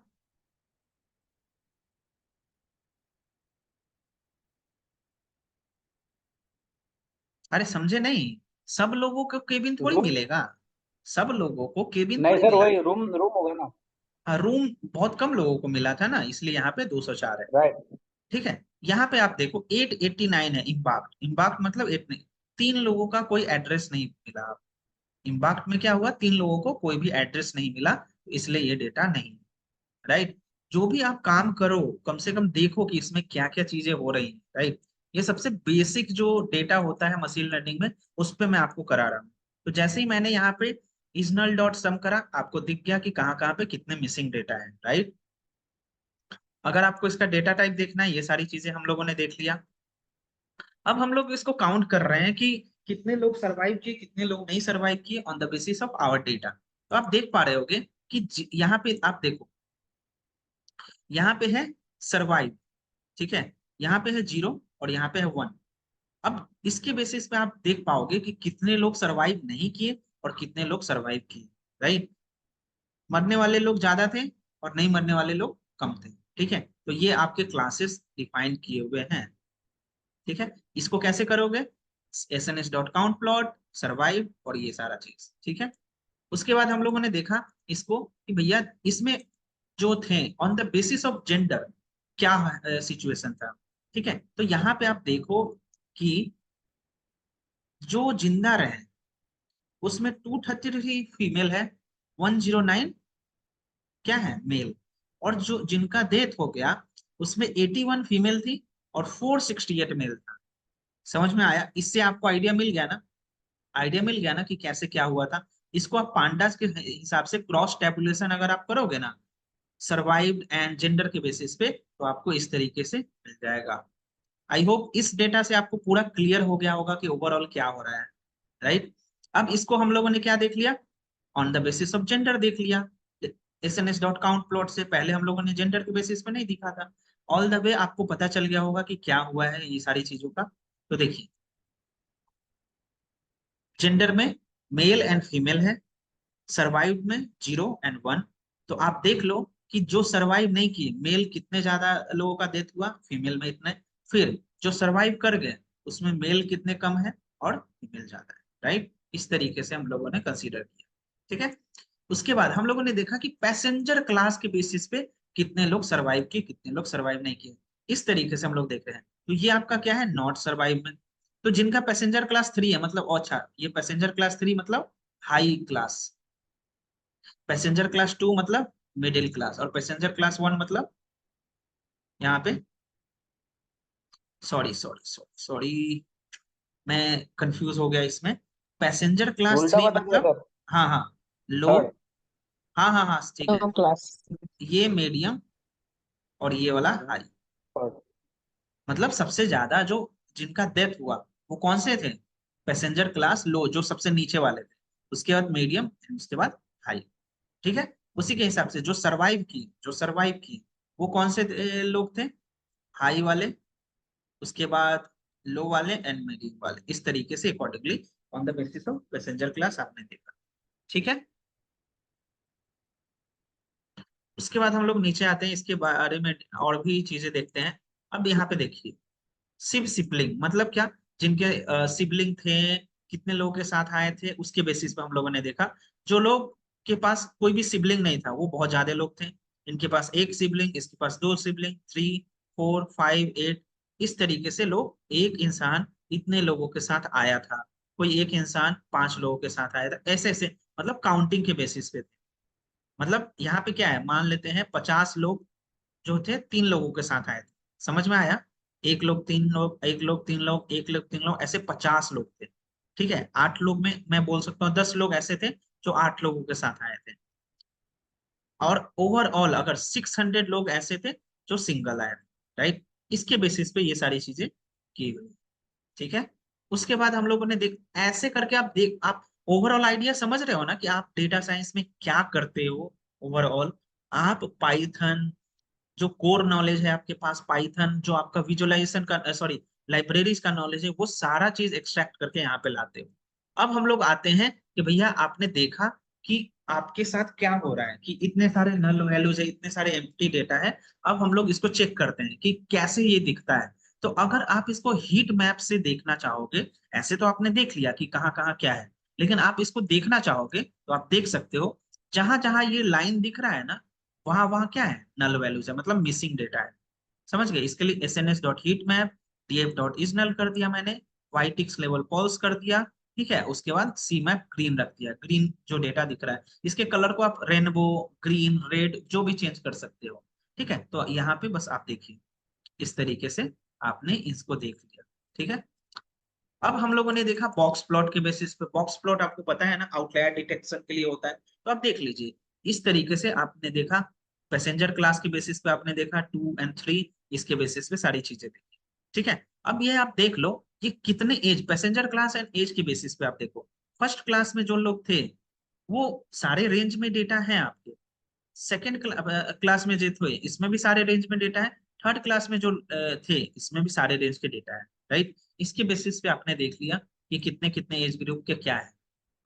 अरे समझे नहीं, सब लोगों को केबिन थोड़ी रूम मिलेगा, सब लोगों को केबिन नहीं थोड़ी सर, मिला। वही रूम रूम होगा ना। हाँ, रूम बहुत कम लोगों को मिला था ना, इसलिए यहाँ पे 204 है। राइट। ठीक है, यहाँ पे आप देखो 889 है इम्बाक्ट, इम्बाक्ट मतलब एट नहीं, 3 लोगों का कोई एड्रेस नहीं मिला। इम्बाक्ट में क्या हुआ, 3 लोगों को कोई भी एड्रेस नहीं मिला, तो इसलिए ये डेटा नहीं, राइट। जो भी आप काम करो कम से कम देखो कि इसमें क्या क्या चीजें हो रही हैं, राइट। ये सबसे बेसिक जो डेटा होता है मशीन लर्निंग में, उस पे मैं आपको करा रहा हूँ। तो जैसे ही मैंने यहाँ पे इजनल डॉट सम करा, आपको दिख गया कि कहाँ कहाँ पे कितने मिसिंग डेटा है, राइट। अगर आपको इसका डेटा टाइप देखना है, ये सारी चीजें हम लोगों ने देख लिया। अब हम लोग इसको काउंट कर रहे हैं कि कितने लोग सरवाइव किए, कितने लोग नहीं सरवाइव किए on the basis of our data. तो आप देख पा रहे होगे कि यहाँ पे आप देखो, यहाँ पे है सरवाइव, ठीक है, यहाँ पे है 0 और यहाँ पे है 1। अब इसके बेसिस पे आप देख पाओगे कि कितने लोग सरवाइव नहीं किए और कितने लोग सरवाइव किए, राइट। मरने वाले लोग ज्यादा थे और नहीं मरने वाले लोग कम थे। ठीक है, तो ये आपके क्लासेस डिफाइन किए हुए हैं। ठीक है, इसको कैसे करोगे, S dot count plot, survive और ये सारा चीज। ठीक है, उसके बाद हम लोगों ने देखा इसको कि भैया इसमें जो थे on the basis of gender क्या सिचुएशन था। ठीक है, तो यहाँ पे आप देखो कि जो जिंदा रहे उसमें 233 फीमेल है, 109 क्या है मेल, और जो जिनका डेथ हो गया उसमें 81 फीमेल थी और 468 मेल था। समझ में आया, इससे आपको आइडिया मिल गया ना, आइडिया मिल गया ना कि कैसे क्या हुआ था। इसको आप पांडास के हिसाब से क्रॉस टेबुलेशन अगर आप करोगे ना, सर्वाइव्ड एंड जेंडर के बेसिस पे, तो आपको इस तरीके से मिल जाएगा। आई होप इस डेटा से आपको पूरा क्लियर हो गया होगा कि ओवरऑल क्या हो रहा है, राइट। अब इसको हम लोगों ने क्या देख लिया, on the basis of gender देख लिया। एस डॉट काउंट प्लॉट से पहले हम लोगों ने जेंडर के बेसिस पे नहीं दिखा था। ऑल द वे आपको पता चल गया होगा कि क्या हुआ है ये सारी चीजों का। तो देखिए, जेंडर में मेल एंड फीमेल है, सरवाइव में 0 एंड 1। तो आप देख लो कि जो सरवाइव नहीं किए, मेल कितने ज्यादा लोगों का डेथ हुआ, फीमेल में इतने। फिर जो सरवाइव कर गए उसमें मेल कितने कम है और फीमेल ज्यादा है, राइट। इस तरीके से हम लोगों ने कंसीडर किया। ठीक है, उसके बाद हम लोगों ने देखा कि पैसेंजर क्लास के बेसिस पे कितने लोग सरवाइव किए, कितने लोग सरवाइव नहीं किए। इस तरीके से हम लोग देख रहे हैं। तो ये आपका क्या है, नॉट सरवाइव में। तो जिनका पैसेंजर क्लास 3 है, मतलब अच्छा, ये पैसेंजर क्लास 3 मतलब हाई क्लास, पैसेंजर क्लास 2 मतलब मिडिल क्लास, और पैसेंजर क्लास 1 मतलब यहाँ पे, सॉरी सॉरी सॉरी सॉरी, मैं कंफ्यूज हो गया इसमें। पैसेंजर क्लास उल्टा 3 बता दिया मतलब, सर। हाँ हाँ, लो, थर्ड। हाँ हाँ हाँ ठीक है, क्लास। ये मीडियम और ये वाला हाई। थर्ड। मतलब सबसे ज्यादा जो जिनका डेथ हुआ वो कौन से थे, पैसेंजर क्लास लो जो सबसे नीचे वाले थे, उसके बाद मीडियम, उसके बाद हाई। ठीक है, उसी के हिसाब से जो सरवाइव की, जो सरवाइव की वो कौन से लोग थे, हाई वाले, उसके बाद लो वाले एंड मीडियम वाले। इस तरीके से accordingly on the basis of passenger class आपने देखा। ठीक है, उसके बाद हम लोग नीचे आते हैं, इसके बारे में और भी चीजें देखते हैं। अब यहाँ पे देखिए, सिब सिबलिंग मतलब क्या, जिनके सिबलिंग थे, कितने लोगों के साथ आए थे, उसके बेसिस पे हम लोगों ने देखा। जो लोग के पास कोई भी सिबलिंग नहीं था वो बहुत ज्यादा लोग थे। इनके पास एक सिबलिंग, इसके पास 2 सिबलिंग, 3, 4, 5, 8, इस तरीके से लोग, एक इंसान इतने लोगों के साथ आया था, कोई एक इंसान 5 लोगों के साथ आया था, ऐसे ऐसे, मतलब काउंटिंग के बेसिस पे थे। मतलब यहाँ पे क्या है, मान लेते हैं 50 लोग जो थे 3 लोगों के साथ आए थे, समझ में आया, एक लोग 3 लोग, एक लोग 3 लोग, एक लोग 3 लोग, ऐसे 50 लोग थे। ठीक है, 8 लोग में मैं बोल सकता हूँ 10 लोग ऐसे थे जो 8 लोगों के साथ आए थे, और ओवरऑल अगर 600 लोग ऐसे थे जो सिंगल आए थे, राइट। इसके बेसिस पे ये सारी चीजें की हुई। ठीक है, उसके बाद हम लोगों ने देख, ऐसे करके आप देख, आप ओवरऑल आइडिया समझ रहे हो ना कि आप डेटा साइंस में क्या करते हो ओवरऑल। आप पाइथन, जो कोर नॉलेज है आपके पास पाइथन, जो आपका विजुअलाइजेशन का सॉरी लाइब्रेरीज का नॉलेज है, वो सारा चीज एक्सट्रैक्ट करके यहाँ पे लाते हो। अब हम लोग आते हैं कि भैया आपने देखा कि आपके साथ क्या हो रहा है, कि इतने सारे नल वैल्यूज है, इतने सारे एम्प्टी डेटा है। अब हम लोग इसको चेक करते हैं कि कैसे ये दिखता है। तो अगर आप इसको हीट मैप से देखना चाहोगे, ऐसे तो आपने देख लिया कि कहाँ कहाँ क्या है, लेकिन आप इसको देखना चाहोगे तो आप देख सकते हो, जहां जहां ये लाइन दिख रहा है ना, वहां वहां क्या है, नल वैल्यूज है, मतलब मिसिंग डेटा है। समझ गए? इसके लिए sns.heatmap df.isNull कर दिया मैंने, ytix लेवल फॉल्स कर दिया। ठीक है, उसके बाद सी मैप ग्रीन रख दिया, ग्रीन जो डेटा दिख रहा है, इसके कलर को आप रेनबो, ग्रीन, रेड जो भी चेंज कर सकते हो। ठीक है, तो यहाँ पे बस आप देखिए, इस तरीके से आपने इसको देख लिया। ठीक है, अब हम लोगों ने देखा बॉक्स प्लॉट के बेसिस पे। बॉक्स प्लॉट आपको पता है ना, आउटलायर डिटेक्शन के लिए होता है। तो आप देख लीजिए, इस तरीके से आपने देखा, पैसेंजर क्लास के बेसिस पे आपने देखा 2 और 3, इसके बेसिस पे सारी चीजें देखी। ठीक है, अब ये आप देख लो कि कितने age, passenger class and age के बेसिस पे आप देखो, फर्स्ट क्लास में जो लोग थे वो सारे रेंज में डेटा है आपके, सेकेंड क्लास में जो थे इसमें भी सारे रेंज में डेटा है, थर्ड क्लास में जो थे इसमें भी सारे रेंज के डेटा है। राइट, इसके बेसिस पे आपने देख लिया कि कितने कितने एज ग्रुप के क्या है।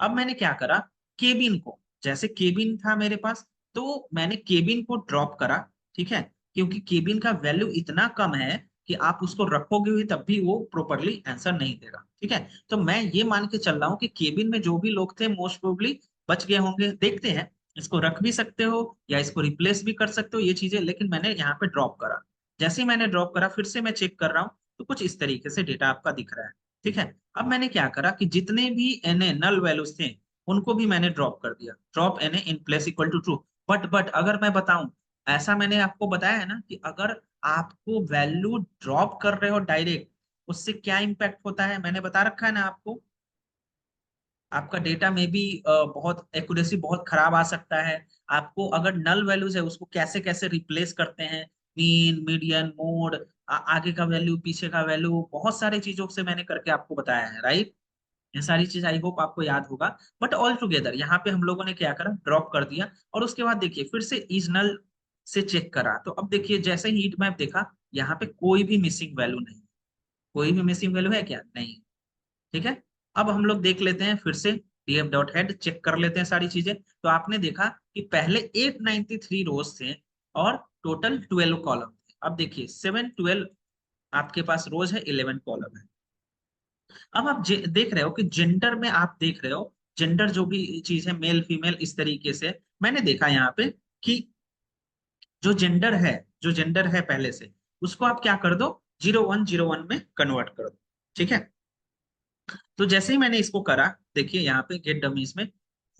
अब मैंने क्या करा, केबिन को, जैसे केबिन था मेरे पास, तो मैंने केबिन को ड्रॉप करा। ठीक है, क्योंकि केबिन का वैल्यू इतना कम है कि आप उसको रखोगे भी तब भी वो प्रॉपरली आंसर नहीं देगा। ठीक है, तो मैं ये मान के चल रहा हूँ कि केबिन में जो भी लोग थे मोस्ट प्रोबेबली बच गए होंगे। देखते हैं, इसको रख भी सकते हो या इसको रिप्लेस भी कर सकते हो ये चीजें, लेकिन मैंने यहाँ पे ड्रॉप करा। जैसे ही मैंने ड्रॉप करा, फिर से मैं चेक कर रहा हूँ, तो कुछ इस तरीके से डेटा आपका दिख रहा है। ठीक है, अब मैंने क्या करा कि जितने भी एनए नल वैल्यूज थे उनको भी मैंने ड्रॉप कर दिया, drop NA in place equal to true. But अगर मैं बताऊं, ऐसा मैंने आपको बताया है ना कि अगर आपको वैल्यू ड्रॉप कर रहे हो डायरेक्ट, उससे क्या इंपैक्ट होता है, मैंने बता रखा है ना आपको। आपका डेटा में भी बहुत एक्यूरेसी बहुत खराब आ सकता है। आपको अगर नल वैल्यूज है उसको कैसे कैसे रिप्लेस करते हैं, मीन, मीडियन, मोड, आगे का वैल्यू, पीछे का वैल्यू, बहुत सारी चीजों से मैंने करके आपको बताया है। राइट, ये सारी चीज आई होप आपको याद होगा। बट ऑल टुगेदर यहाँ पे हम लोगों ने क्या करा, ड्रॉप कर दिया, और उसके बाद देखिए फिर से इज नल से चेक करा। तो अब देखिए जैसे ही हीट मैप देखा, यहाँ पे कोई भी मिसिंग वैल्यू नहीं, कोई भी मिसिंग वैल्यू है क्या, नहीं। ठीक है, अब हम लोग देख लेते हैं फिर से, df डॉट हेड चेक कर लेते हैं सारी चीजें। तो आपने देखा कि पहले 893 रोज थे और टोटल 12 कॉलम थे। अब देखिए 7 12 आपके पास रोज है, 11 कॉलम है। अब आप देख रहे हो कि जेंडर में आप देख रहे हो, जेंडर जो भी चीज है, मेल फीमेल, इस तरीके से मैंने देखा यहाँ पे कि जो जेंडर है, जो जेंडर है पहले से, उसको आप क्या कर दो, 0101 में कन्वर्ट कर दो। ठीक है, तो जैसे ही मैंने इसको करा, देखिए यहाँ पे गेट डमीज में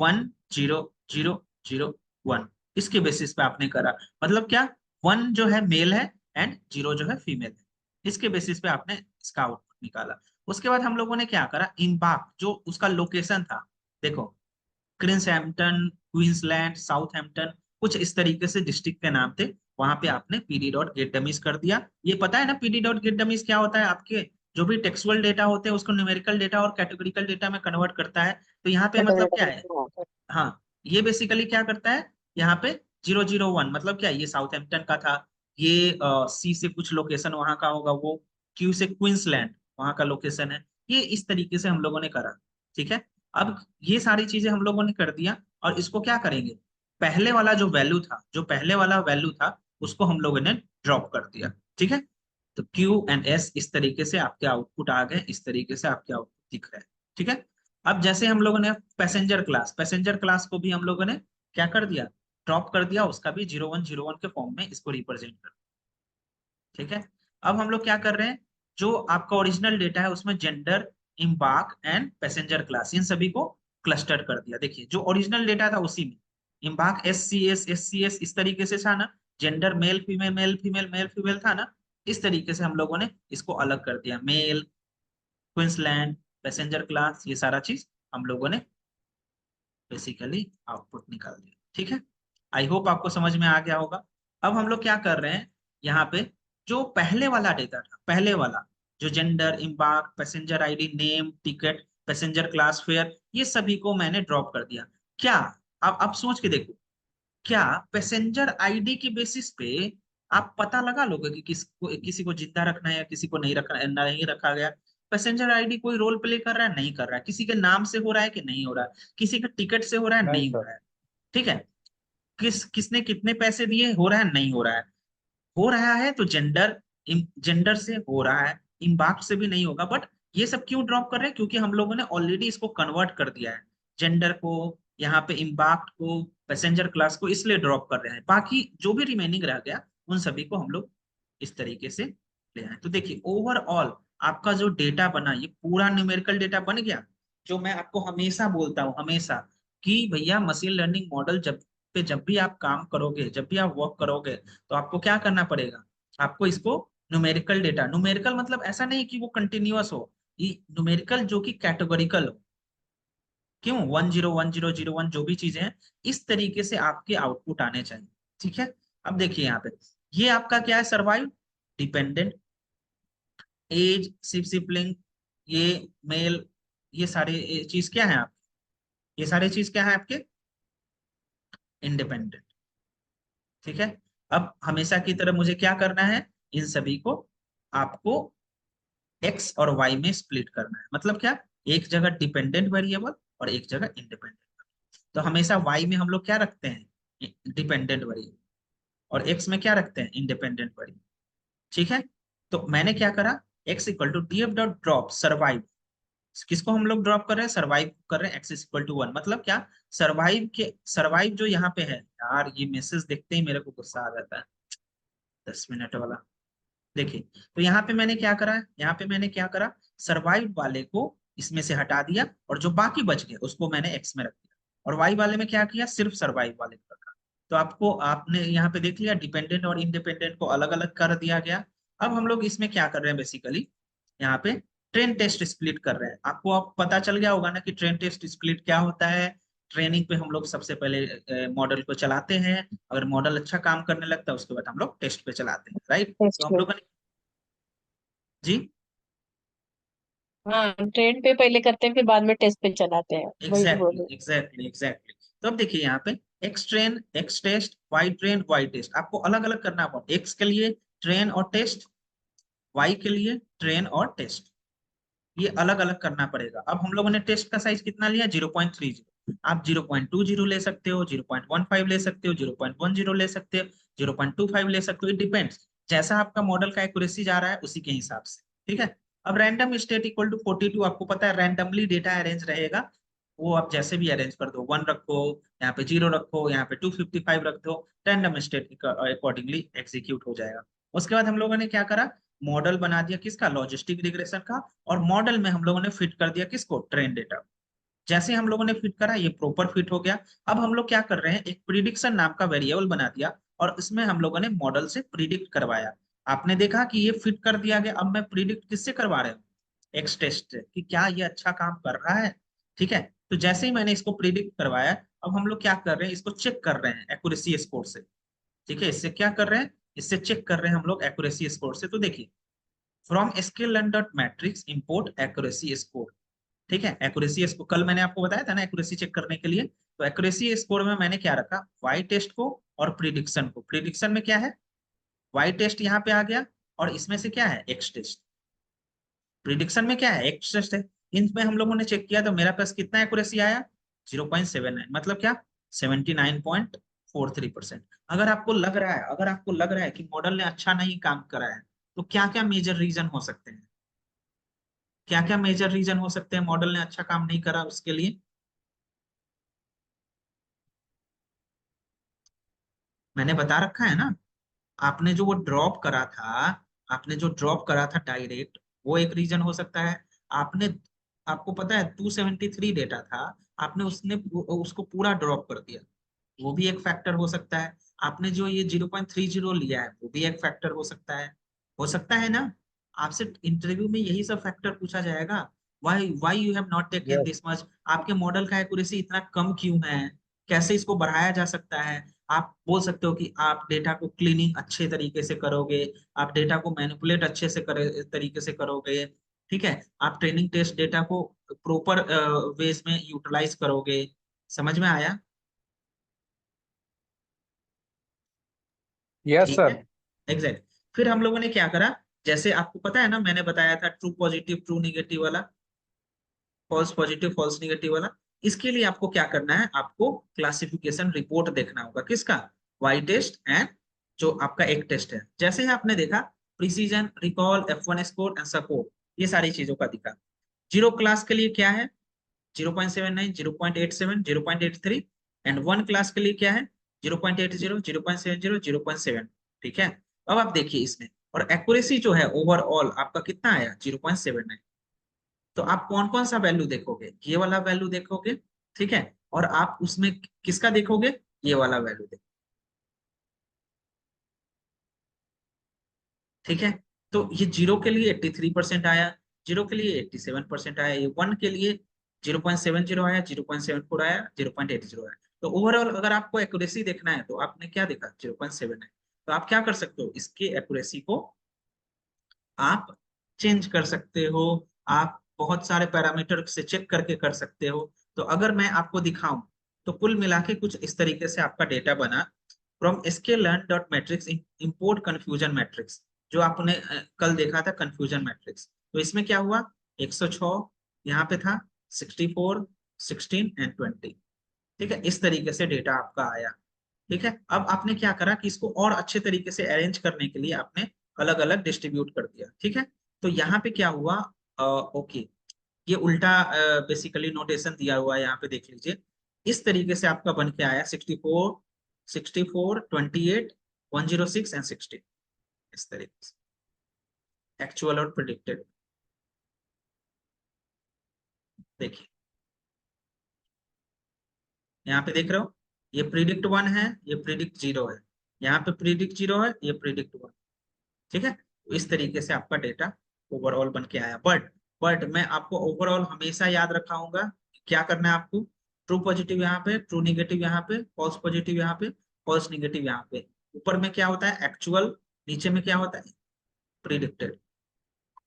10001, इसके बेसिस पे आपने करा। मतलब क्या, 1 जो है मेल है एंड 0 जो है फीमेल है, इसके बेसिस पे आपने इसका आउटपुट निकाला। उसके बाद हम लोगों ने क्या करा, इम्बाक जो उसका लोकेशन था, देखो क्रिंसहैम्पटन, क्वींसलैंड, साउथहैम्पटन, कुछ इस तरीके से डिस्ट्रिक्ट के नाम थे, वहां पे आपने पीडी डॉट गेट डमीज कर दिया। ये पता है ना पीडी डॉट गेट डमीज क्या होता है, आपके जो भी टेक्सुअल डेटा होते हैं उसको न्यूमेरिकल डेटा और कैटेगोरिकल डेटा में कन्वर्ट करता है। तो यहाँ पे मतलब क्या है, हाँ, ये बेसिकली क्या करता है, यहाँ पे 001 मतलब क्या है, ये साउथहैम्पटन का था, ये सी से कुछ लोकेशन वहां का होगा, वो क्यू से क्वींसलैंड वहां का लोकेशन है। ये इस तरीके से हम लोगों ने करा। ठीक है, अब ये सारी चीजें हम लोगों ने कर दिया, और इसको क्या करेंगे, पहले वाला जो वैल्यू था, जो पहले वाला वैल्यू था उसको हम लोगों ने ड्रॉप कर दिया। ठीक है, तो क्यू एंड एस इस तरीके से आपके आउटपुट आ गए, इस तरीके से आपके आउटपुट दिख रहे हैं। ठीक है, अब जैसे हम लोगों ने पैसेंजर क्लास को भी हम लोगों ने क्या कर दिया, ड्रॉप कर दिया, उसका भी 0101 के फॉर्म में इसको रिप्रेजेंट कर। ठीक है, अब हम लोग क्या कर रहे हैं, जो आपका ओरिजिनल डेटा है उसमें gender, embark and passenger class, इन सभी को क्लस्टर कर दिया। देखिए जो ओरिजिनल डेटा था उसी में इम्बार्क एस सी एस इस तरीके से था ना, gender male female male female male female था ना, इस तरीके से हम लोगों ने इसको अलग कर दिया, मेल, क्वींसलैंड, पैसेंजर क्लास, ये सारा चीज हम लोगों ने बेसिकली आउटपुट निकाल दिया। ठीक है, आई होप आपको समझ में आ गया होगा। अब हम लोग क्या कर रहे हैं, यहाँ पे जो पहले वाला डेटा था, पहले वाला जो gender, embark, passenger ID, name, ticket, passenger class, fair, ये सभी को मैंने ड्रॉप कर दिया। क्या, अब सोच के देखो, क्या पैसेंजर आईडी के बेसिस पे आप पता लगा लोगे कि किसी को जिंदा रखना है या किसी को नहीं रखा गया। पैसेंजर आईडी कोई रोल प्ले कर रहा है, नहीं कर रहा है, किसी के नाम से हो रहा है कि नहीं हो रहा है, किसी के टिकट से हो रहा है, नहीं नहीं हो सर। रहा है। ठीक है, किसने कितने पैसे दिए, हो रहा है, नहीं हो रहा है। हो रहा है तो जेंडर से हो रहा है, इम्बाक्ट से भी नहीं होगा। बट ये सब क्यों ड्रॉप कर रहे हैं, क्योंकि हम लोगों ने ऑलरेडी इसको कन्वर्ट कर दिया है, जेंडर को, यहाँ पे इम्बाक्ट को, पैसेंजर क्लास को, इसलिए ड्रॉप कर रहे हैं। बाकी जो भी रिमेनिंग रह गया उन सभी को हम लोग इस तरीके से ले आए। तो देखिए ओवरऑल आपका जो डेटा बना, ये पूरा न्यूमेरिकल डेटा बन गया। जो मैं आपको हमेशा बोलता हूँ, हमेशा, कि भैया मशीन लर्निंग मॉडल जब भी आप काम करोगे, जब भी आप वर्क करोगे, तो आपको क्या करना पड़ेगा, आपको इसको न्यूमेरिकल डेटा, न्यूमेरिकल मतलब ऐसा नहीं कि वो कंटिन्यूअस हो, न्यूमेरिकल जो कि कैटेगोरिकल हो। क्यों, 10 10 0 1 जो भी चीजें हैं, इस तरीके से आपके आउटपुट आने चाहिए। ठीक है, अब देखिए यहाँ पे ये आपका क्या है, सर्वाइव, डिपेंडेंट, एज, सिबलिंग, ये मेल, ये सारे चीज क्या है आप, ये सारे चीज क्या है आपके, इंडिपेंडेंट। ठीक है, अब हमेशा की तरह मुझे क्या करना है, इन सभी को आपको एक्स और वाई में स्प्लिट करना है। मतलब क्या, एक जगह डिपेंडेंट वेरिएबल और एक जगह इंडिपेंडेंट। तो हमेशा वाई में हम लोग क्या रखते हैं, डिपेंडेंट वेरिएबल, और एक्स में क्या रखते हैं, इंडिपेंडेंट वेरिएबल। ठीक है, तो मैंने क्या करा, X equal to D F dot drop survive, किसको हम लोग ड्रॉप कर रहे हैं, सर्वाइव कर रहे हैं, एक्स इक्वल टू 1। मतलब क्या, सर्वाइव जो यहाँ पे है, यार ये मैसेज देखते ही मेरे को गुस्सा आ जाता है, 10 मिनट वाला। देखिए, तो यहाँ पे मैंने क्या करा, यहाँ पे मैंने क्या करा, सर्वाइव वाले को इसमें से हटा दिया, और जो बाकी बच गए उसको मैंने एक्स में रख दिया, और वाई वाले में क्या किया, सिर्फ सर्वाइव वाले को रखा। तो आपने यहाँ पे देख लिया, डिपेंडेंट और इंडिपेंडेंट को अलग अलग कर दिया गया। अब हम लोग इसमें क्या कर रहे हैं, बेसिकली यहाँ पे ट्रेन टेस्ट स्प्लिट कर रहे हैं। आपको अब पता चल गया होगा ना कि ट्रेन टेस्ट स्प्लिट क्या होता है। ट्रेनिंग पे हम लोग सबसे पहले मॉडल को चलाते हैं, अगर मॉडल अच्छा काम करने लगता है उसके बाद हम लोग टेस्ट पे चलाते हैं, राइट। तो टेस्ट हम पे। लोगों ने, जी, हाँ, ट्रेन पे पहले करते हैं फिर बाद में टेस्ट पे चलाते हैं, वही एग्जैक्टली बोलो। Exactly exactly. तो अब देखिए यहाँ पे X train, X test, Y train, Y test, आपको अलग अलग करना पड़ेगा। एक्स के लिए ट्रेन और टेस्ट, वाई के लिए ट्रेन और टेस्ट, ये अलग अलग करना पड़ेगा। अब हम लोगों ने टेस्ट का साइज कितना लिया, 0.30। आप 0.20 ले सकते हो, 0.15 ले सकते हो, 0.10 ले सकते हो, 0.25 ले सकते हो, इट डिपेंड्स, जैसा आपका मॉडल का एक्यूरेसी जा रहा है उसी के हिसाब से। ठीक है, अब रैंडम स्टेट इक्वल टू 42, आपको पता है रैंडमली डेटा अरेंज रहेगा, वो आप जैसे भी अरेंज कर दो, 1 रखो, यहाँ पे 0 रखो, यहाँ पे 255 रख दो, रैंडम स्टेट अकॉर्डिंगली एग्जीक्यूट हो जाएगा। उसके बाद हम लोगों ने क्या करा, मॉडल बना दिया किसका, लॉजिस्टिक रिग्रेशन का, और मॉडल में हम लोगों ने फिट कर दिया किसको, ट्रेन डेटा। जैसे हम लोगों ने फिट करा, ये प्रॉपर फिट हो गया। अब हम लोग क्या कर रहे हैं, एक प्रिडिक्शन नाम का वेरिएबल बना दिया, और इसमें हम लोगों ने मॉडल से प्रिडिक्ट करवाया। आपने देखा कि ये फिट कर दिया गया। अब मैं प्रिडिक्ट किससे करवा रहा हूँ, एक्स टेस्ट से, कि क्या ये अच्छा काम कर रहा है। ठीक है, तो जैसे ही मैंने इसको प्रिडिक्ट करवाया, अब हम लोग क्या कर रहे हैं, इसको चेक कर रहे हैं एक्यूरेसी स्कोर से। ठीक है, इससे क्या कर रहे हैं, इससे चेक कर रहे हैं हम लोग एक्यूरेसी स्कोर से। तो देखिए, from sklearn dot matrix import accuracy score. ठीक है, एक्यूरेसी स्कोर कल मैंने आपको बताया था ना, एक्यूरेसी चेक करने के लिए। तो एक्यूरेसी स्कोर में मैंने क्या रखा, वाई टेस्ट को और प्रिडिक्शन को। प्रिडिक्शन में क्या है, वाई टेस्ट यहाँ पे आ गया, और इसमें से क्या है, एक्स टेस्ट। प्रिडिक्शन में क्या है, एक्स टेस्ट है। इनमें हम लोगों ने चेक किया तो मेरा पास कितना एक्यूरेसी आया, 0.79, मतलब क्या, 79.43%। अगर आपको लग रहा है कि मॉडल ने अच्छा नहीं काम करा है, तो क्या क्या मेजर रीजन हो सकते हैं, क्या क्या मेजर रीजन हो सकते हैं मॉडल ने अच्छा काम नहीं करा उसके लिए। मैंने बता रखा है ना, आपने जो वो ड्रॉप करा था, आपने जो ड्रॉप करा था डायरेक्ट, वो एक रीजन हो सकता है। आपने, आपको पता है 273 डेटा था, आपने उसको पूरा ड्रॉप कर दिया, वो भी एक फैक्टर हो सकता है। आपने जो ये 0.30 लिया है, वो भी एक फैक्टर हो सकता है ना। आपसे इंटरव्यू में यही सब फैक्टर पूछा जाएगा, why you have not taken yes. This much, आपके मॉडल का एक्यूरेसी इतना कम क्यों है, कैसे इसको बढ़ाया जा सकता है। आप बोल सकते हो कि आप डेटा को क्लीनिंग अच्छे तरीके से करोगे, आप डेटा को मैनिपुलेट अच्छे से तरीके से करोगे। ठीक है, आप ट्रेनिंग टेस्ट डेटा को प्रॉपर वेज में यूटिलाइज करोगे। समझ में आया, यस ठीक है। सर। एग्जैक्ट। फिर हम लोगों ने क्या करा, जैसे आपको पता है ना, मैंने बताया था ट्रू पॉजिटिव ट्रू निगेटिव वाला, फॉल्स पॉजिटिव फॉल्स निगेटिव वाला। इसके लिए आपको क्या करना है, आपको क्लासिफिकेशन रिपोर्ट देखना होगा, किसका, वाई टेस्ट एंड जो आपका एक टेस्ट है। जैसे ही आपने देखा precision, recall, F1 score and support, ये सारी चीजों का दिखा। जीरो क्लास के लिए क्या है, 0.79, 0.87, 0.83, एंड वन क्लास के लिए क्या है, 0.80, 0.70, 0.7। ठीक है, अब आप देखिए इसमें, और एक्यूरेसी जो है ओवरऑल आपका कितना आया, 0.79। तो आप कौन कौन सा वैल्यू देखोगे, ये वाला वैल्यू देखोगे, ठीक है, और आप उसमें किसका देखोगे, ये वाला वैल्यू देखोगे। ठीक है, तो ये जीरो के लिए 83% आया, जीरो के लिए 87% आया, ये वन के लिए 0.70 आया, 0.74 आया, 0.80 आया। तो ओवरऑल अगर आपको एक्यूरेसी देखना है तो आपने क्या देखा, 0.7 है। तो आप क्या कर सकते हो, इसके एक्यूरेसी को आप चेंज कर सकते हो, आप बहुत सारे पैरामीटर से चेक करके कर सकते हो। तो अगर मैं आपको दिखाऊं तो कुल मिला के कुछ इस तरीके से आपका डेटा बना। From sklearn dot matrix import confusion matrix, जो आपने कल देखा था कंफ्यूजन मैट्रिक्स। तो इसमें क्या हुआ, 106 यहाँ पे था, 64, 16 एंड 20। ठीक है, इस तरीके से डेटा आपका आया। ठीक है, अब आपने क्या करा कि इसको और अच्छे तरीके से अरेंज करने के लिए आपने अलग अलग डिस्ट्रीब्यूट कर दिया। ठीक है, तो यहाँ पे क्या हुआ, ओके, ये उल्टा बेसिकली नोटेशन दिया हुआ है, यहाँ पे देख लीजिए। इस तरीके से आपका बन के आया 64, 64, 28, 106 एंड 16, इस तरीके से एक्चुअल और प्रिडिक्टेड। देखिए यहाँ पे देख रहे हो, ये प्रिडिक्ट 1 है, ये प्रिडिक्ट 0 है, यहाँ पे प्रिडिक्ट 0 है, ये प्रिडिक्ट 1। ठीक है, तो इस तरीके से आपका डेटा ओवरऑल बन के आया। बट मैं आपको ओवरऑल हमेशा याद रखाऊंगा, क्या करना है आपको, ट्रू पॉजिटिव यहाँ पे, ट्रू निगेटिव यहाँ पे, फॉल्स पॉजिटिव यहाँ पे, फॉल्स निगेटिव यहाँ पे। ऊपर में क्या होता है, एक्चुअल, नीचे में क्या होता है, प्रिडिक्टेड।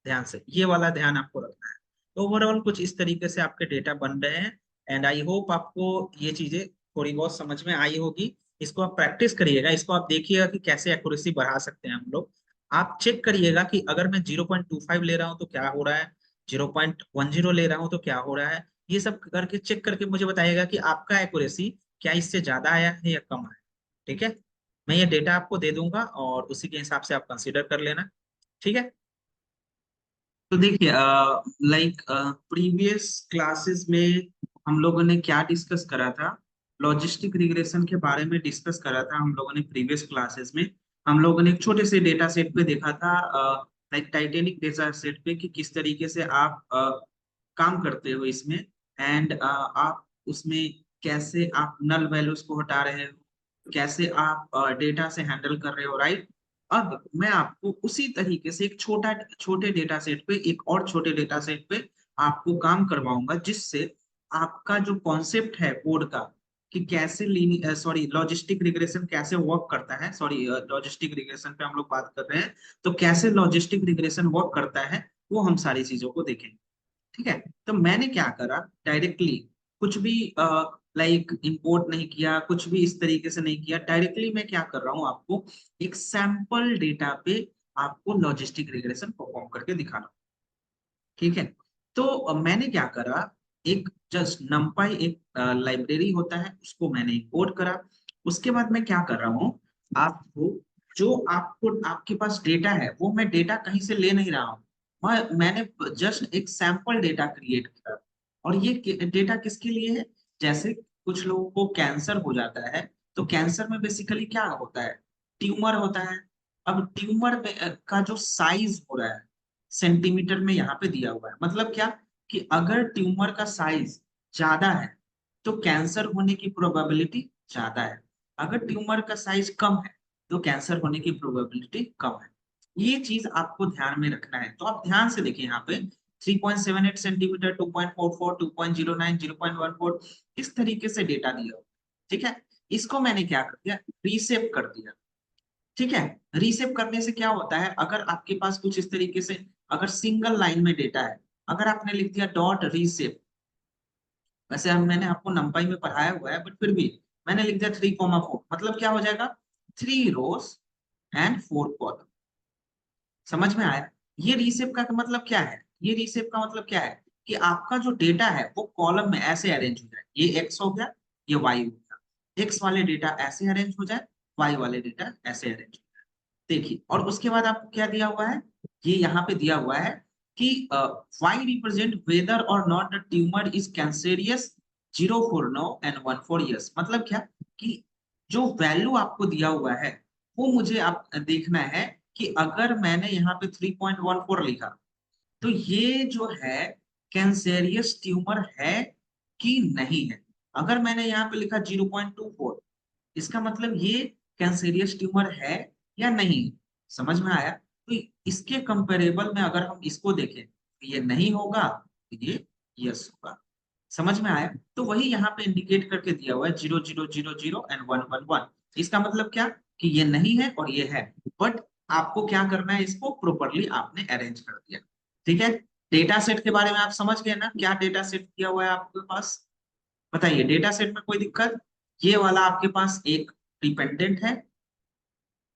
ध्यान से ये वाला ध्यान आपको रखना है। तो ओवरऑल कुछ इस तरीके से आपके डेटा बन रहे हैं, एंड आई होप आपको ये चीजें थोड़ी बहुत समझ में आई होगी। इसको आप प्रैक्टिस करिएगा, इसको आप देखिएगा कि कैसे एक्यूरेसी बढ़ा सकते हैं हम लोग। आप चेक करिएगा कि अगर मैं 0.25 ले रहा हूँ तो क्या हो रहा है, 0.10 ले रहा हूँ तो क्या हो रहा है। ये सब करके चेक करके मुझे बताइएगा कि आपका एक्यूरेसी क्या इससे ज्यादा आया है या कम आया। ठीक है, मैं ये डेटा आपको दे दूंगा और उसी के हिसाब से आप कंसिडर कर लेना। ठीक है, तो देखिए लाइक प्रीवियस क्लासेस में हम लोगों ने क्या डिस्कस करा था, लॉजिस्टिक रिग्रेशन के बारे में डिस्कस करा था हम लोगों ने प्रीवियस क्लासेस में। हम लोगों ने एक छोटे से डेटा सेट पे देखा था, लाइक टाइटेनिक डेटा सेट पे, कि किस तरीके से आप काम करते हो इसमें, एंड आप उसमें कैसे आप नल वैल्यूज को हटा रहे हो, कैसे आप डेटा से हैंडल कर रहे हो, राइट। अब मैं आपको उसी तरीके से एक छोटे डेटा सेट पे, एक और छोटे डेटा सेट पे आपको काम करवाऊंगा, जिससे आपका जो कॉन्सेप्ट है कोड का, कि कैसे लॉजिस्टिक रिग्रेशन कैसे वर्क करता है, लॉजिस्टिक रिग्रेशन पे हम लोग बात कर रहे हैं, तो कैसे लॉजिस्टिक रिग्रेशन वर्क करता है वो हम सारी चीजों को देखेंगे। ठीक है, तो मैंने क्या करा, डायरेक्टली कुछ भी लाइक इंपोर्ट नहीं किया, कुछ भी इस तरीके से नहीं किया, डायरेक्टली मैं क्या कर रहा हूँ, आपको एक सैंपल डेटा पे आपको लॉजिस्टिक रिग्रेशन परफॉर्म करके दिखा रहा हूँ। ठीक है, तो मैंने क्या करा, एक जस्ट numpy एक लाइब्रेरी होता है, उसको मैंने इंपोर्ट करा। उसके बाद मैं क्या कर रहा हूँ, आपको जो आपको आपके पास डेटा है वो मैं डेटा कहीं से ले नहीं रहा हूँ, मैंने जस्ट एक सैंपल डेटा क्रिएट करा। और ये डेटा किसके लिए है, जैसे कुछ लोगों को कैंसर हो जाता है, तो कैंसर में बेसिकली क्या होता है, ट्यूमर होता है। अब ट्यूमर का जो साइज हो रहा है सेंटीमीटर में यहाँ पे दिया हुआ है, मतलब क्या, कि अगर ट्यूमर का साइज ज्यादा है तो कैंसर होने की प्रोबेबिलिटी ज्यादा है, अगर ट्यूमर का साइज कम है तो कैंसर होने की प्रोबेबिलिटी कम है। ये चीज आपको ध्यान में रखना है। तो आप ध्यान से देखिए, यहाँ पे 3.78 सेंटीमीटर, 2.44, 2.09, 0.14, इस तरीके से डेटा दिया हुआ। ठीक है, इसको मैंने क्या कर दिया, रीसेप कर दिया। ठीक है, रीसेप करने से क्या होता है, अगर आपके पास कुछ इस तरीके से, अगर सिंगल लाइन में डेटा है, अगर आपने लिख दिया डॉट रीसेप, वैसे मैंने आपको नंपाई में पढ़ाया हुआ है बट फिर भी मैंने लिख दिया 3,4, मतलब क्या हो जाएगा, 3 रोज एंड 4 कॉलम। समझ में आया? ये रीसेप का मतलब क्या है? ये रीसेप का मतलब क्या है कि आपका जो डेटा है वो कॉलम में ऐसे अरेंज हो जाए, ये एक्स हो गया, ये वाई हो गया, एक्स वाले डेटा ऐसे अरेंज हो जाए, वाई वाले डेटा ऐसे अरेंज हो जाए। देखिए, और उसके बाद आपको क्या दिया हुआ है, ये यहाँ पे दिया हुआ है कि वाई रिप्रेजेंट वेदर और not the tumour is cancerous 0 for no and 1 for yes. मतलब क्या कि जो वैल्यू आपको दिया हुआ है वो मुझे आप देखना है कि अगर मैंने यहाँ पे 3.14 लिखा तो ये जो है कैंसेरियस ट्यूमर है कि नहीं है। अगर मैंने यहाँ पे लिखा 0.24, इसका मतलब ये कैंसेरियस ट्यूमर है या नहीं। समझ में आया? तो इसके कंपेरेबल में अगर हम इसको देखें तो ये नहीं होगा, तो ये यस होगा। समझ में आया? तो वही यहाँ पे इंडिकेट करके दिया हुआ है 0000 एंड 111। इसका मतलब क्या कि ये नहीं है और ये है, बट आपको क्या करना है, इसको प्रॉपरली आपने अरेंज कर दिया। ठीक है, डेटा सेट के बारे में आप समझ गए ना, क्या डेटा सेट किया हुआ है आपके पास? बताइए, डेटा सेट में कोई दिक्कत? ये वाला आपके पास एक डिपेंडेंट है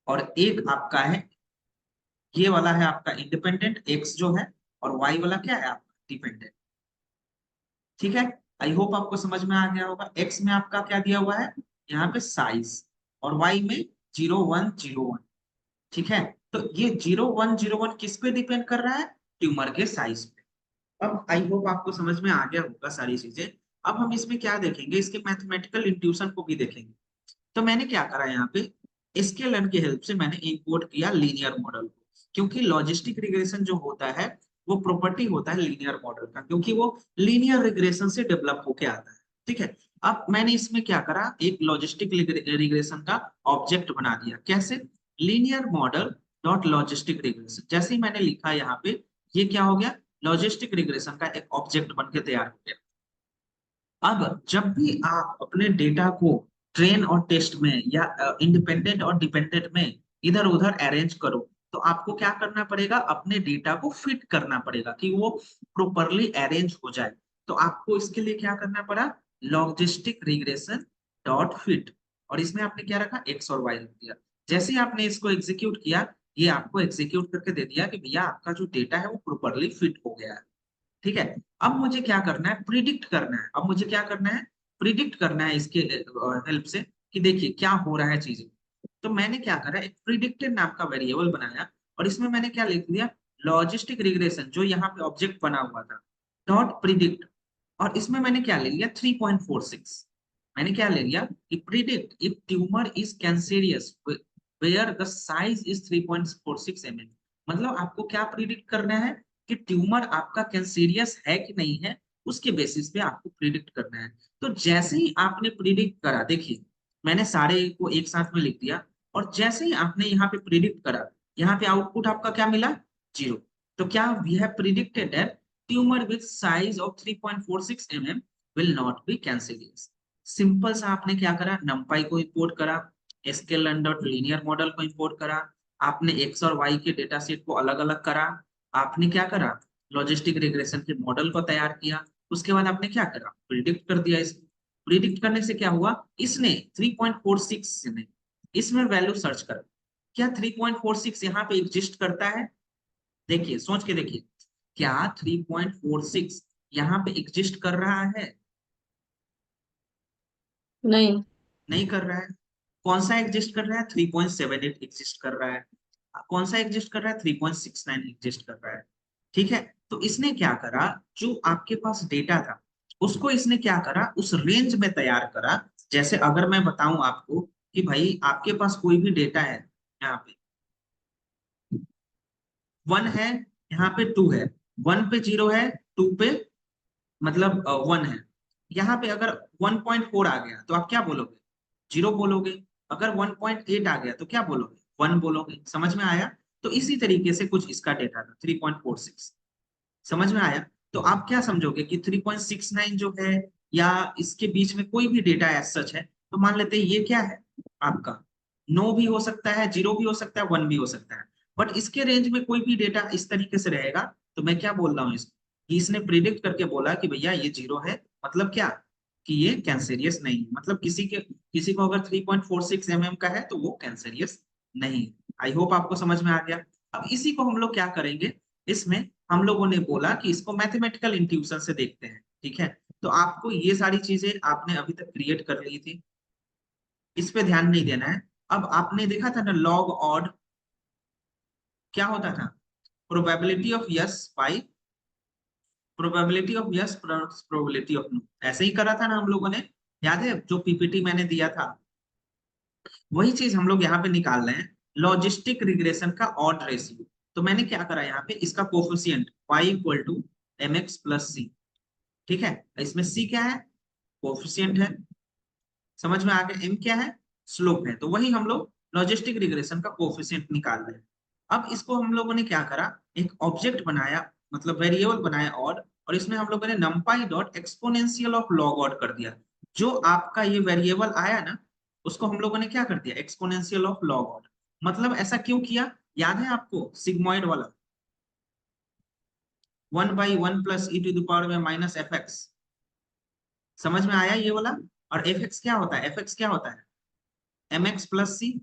और एक आपका है, ये वाला है आपका इंडिपेंडेंट एक्स जो है, और वाई वाला क्या है आपका डिपेंडेंट। ठीक है, आई होप आपको समझ में आ गया होगा। एक्स में आपका क्या दिया हुआ है यहाँ पे साइज, और वाई में 0101। ठीक है, तो ये 0101 किस पे डिपेंड कर रहा है? ट्यूमर के साइज पे। अब आई होप आपको समझ में आ गया होगा सारी चीजें। अब हम इसमें क्या देखेंगे, इसके मैथमेटिकल इंट्यूशन को भी देखेंगे। तो मैंने क्या करा यहाँ पे, स्केलर की हेल्प से मैंने इंपोर्ट किया लीनियर मॉडल को, क्योंकि लॉजिस्टिक रिग्रेशन जो होता है वो प्रॉपर्टी होता है लीनियर मॉडल का, क्योंकि वो लीनियर रिग्रेशन से डेवलप होके आता है। ठीक है, अब मैंने इसमें क्या करा, एक लॉजिस्टिक रिग्रेशन का ऑब्जेक्ट बना दिया। कैसे? Linear model dot logistic regression. जैसे ही मैंने लिखा यहाँ पे, ये क्या हो गया, लॉजिस्टिक रिग्रेशन का एक ऑब्जेक्ट बन के तैयार हो गया। अब जब भी आप अपने डेटा को ट्रेन और टेस्ट में या इंडिपेंडेंट और डिपेंडेंट में इधर उधर अरेंज करो, तो आपको क्या करना पड़ेगा, अपने डेटा को फिट करना पड़ेगा कि वो प्रॉपरली अरेंज हो जाए। तो आपको इसके लिए क्या करना पड़ा, लॉजिस्टिक रिग्रेशन डॉट फिट, और इसमें आपने क्या रखा, एक्स और वाई रख दिया। जैसे ही आपने इसको एग्जीक्यूट किया, ये आपको एग्जीक्यूट करके दे दिया कि भैया आपका जो डेटा है वो प्रॉपरली फिट हो गया है। ठीक है, अब मुझे क्या करना है, प्रिडिक्ट करना है। अब मुझे क्या करना है, प्रिडिक्ट करना है इसके हेल्प से कि देखिए क्या हो रहा है चीजें। तो मैंने क्या करा, एक प्रिडिक्टेड नाम का वेरिएबल बनाया, और इसमें मैंने क्या लिख दिया, लॉजिस्टिक रिग्रेशन जो यहाँ पे ऑब्जेक्ट बना हुआ था डॉट प्रिडिक्ट, और इसमें मैंने क्या ले लिया 3.46। मैंने क्या ले लिया कि predict if tumour is cancerous where the size is 3.46 mm। मतलब आपको क्या प्रिडिक्ट करना है कि ट्यूमर आपका कैंसेरियस है कि नहीं है, उसके बेसिस पे आपको प्रिडिक्ट करना है। तो जैसे ही आपने प्रिडिक्ट करा, देखिए मैंने सारे को एक साथ में लिख दिया, और जैसे ही आपने यहाँ पे प्रिडिक्ट करा, यहाँ पे आउटपुट आपका क्या मिला, 0। तो क्या we have predicted that tumour with size of 3.46 mm will not be cancerous. Simple सा आपने क्या करा, नंपाई को इंपोर्ट करा, स्केलर डॉट लीनियर मॉडल को इंपोर्ट करा, आपने एक्स और वाई के डेटा सेट को अलग अलग करा, आपने क्या करा, लॉजिस्टिक रिग्रेशन के मॉडल को तैयार किया, उसके बाद आपने क्या करा, प्रिडिक्ट कर दिया। इसको प्रिडिक्ट करने से क्या हुआ, इसने 3.46 ने इसमें वैल्यू सर्च कर, क्या 3.46 यहाँ पे एग्जिस्ट करता है? देखिए सोच के देखिए, क्या 3.46 यहाँ पे एग्जिस्ट कर रहा है? नहीं। नहीं कर रहा है। कौन सा एग्जिस्ट कर रहा है, 3.78 एग्जिस्ट कर रहा है। कौन सा एग्जिस्ट कर रहा है, 3.69 एग्जिस्ट कर रहा है। ठीक है, तो इसने क्या करा, जो आपके पास डेटा था उसको इसने क्या करा, उस रेंज में तैयार करा। जैसे अगर मैं बताऊं आपको कि भाई आपके पास कोई भी डेटा है, यहाँ पे 1 है, यहाँ पे 2 है, 1 पे 0 है, 2 पे मतलब 1 है। यहाँ पे अगर 1.4 आ गया तो आप क्या बोलोगे, 0 बोलोगे। अगर 1.8 आ गया तो क्या बोलोगे, 1 बोलोगे। समझ में आया? तो इसी तरीके से कुछ इसका डेटा था 3.46। समझ में आया? तो आप क्या समझोगे कि 3.69 जो है, या इसके बीच में कोई भी डेटा एज सच है, तो मान लेते हैं ये क्या है आपका, नो भी हो सकता है, 0 भी हो सकता है, 1 भी हो सकता है, बट इसके रेंज में कोई भी डेटा इस तरीके से रहेगा। तो मैं क्या बोल रहा हूँ इसको, कि इसने प्रिडिक्ट करके बोला कि भैया ये 0 है, मतलब क्या कि ये कैंसेरियस नहीं है। मतलब किसी को अगर 3.46 mm का है तो वो कैंसेरियस नहीं है। आई होप आपको समझ में आ गया। अब इसी को हम लोग क्या करेंगे, इसमें हम लोगों ने बोला कि इसको मैथमेटिकल इंट्यूशन से देखते हैं, ठीक है। तो आपको ये सारी चीजें आपने अभी तक क्रिएट कर ली थी, इस पे ध्यान नहीं देना है। अब आपने देखा था ना लॉग ऑड क्या होता था, probability of yes by probability of yes plus probability of no, ऐसे ही करा था ना हम लोगों ने, याद है जो पीपीटी मैंने दिया था, वही चीज हम लोग यहाँ पे निकाल रहे हैं, लॉजिस्टिक रिग्रेशन का ऑड रेशियो। तो मैंने क्या करा यहाँ पे, इसका coefficient y equal to m x plus c, ठीक है। इसमें c क्या है, कोफिशिएंट है, समझ में आ गया, m क्या है, स्लोप है। तो वही हम लोग लॉजिस्टिक रिग्रेशन का कोफिशिएंट निकाल रहे हैं। अब इसको हम लोगों ने क्या करा, एक ऑब्जेक्ट बनाया, मतलब वेरिएबल बनाया ऑड, और इसमें हम लोगों ने numpy dot exponential of log odd कर दिया। जो आपका ये वेरिएबल आया ना, उसको हम लोगों ने क्या कर दिया, एक्सपोनेंशियल ऑफ लॉग ऑड। मतलब ऐसा क्यों किया, याद है आपको सिग्मॉइड वाला 1/1 plus e to the power में माइनस एफ एक्स, समझ में आया ये वाला। और एफ एक्स क्या होता है, एफ एक्स क्या होता है, एम एक्स प्लस सी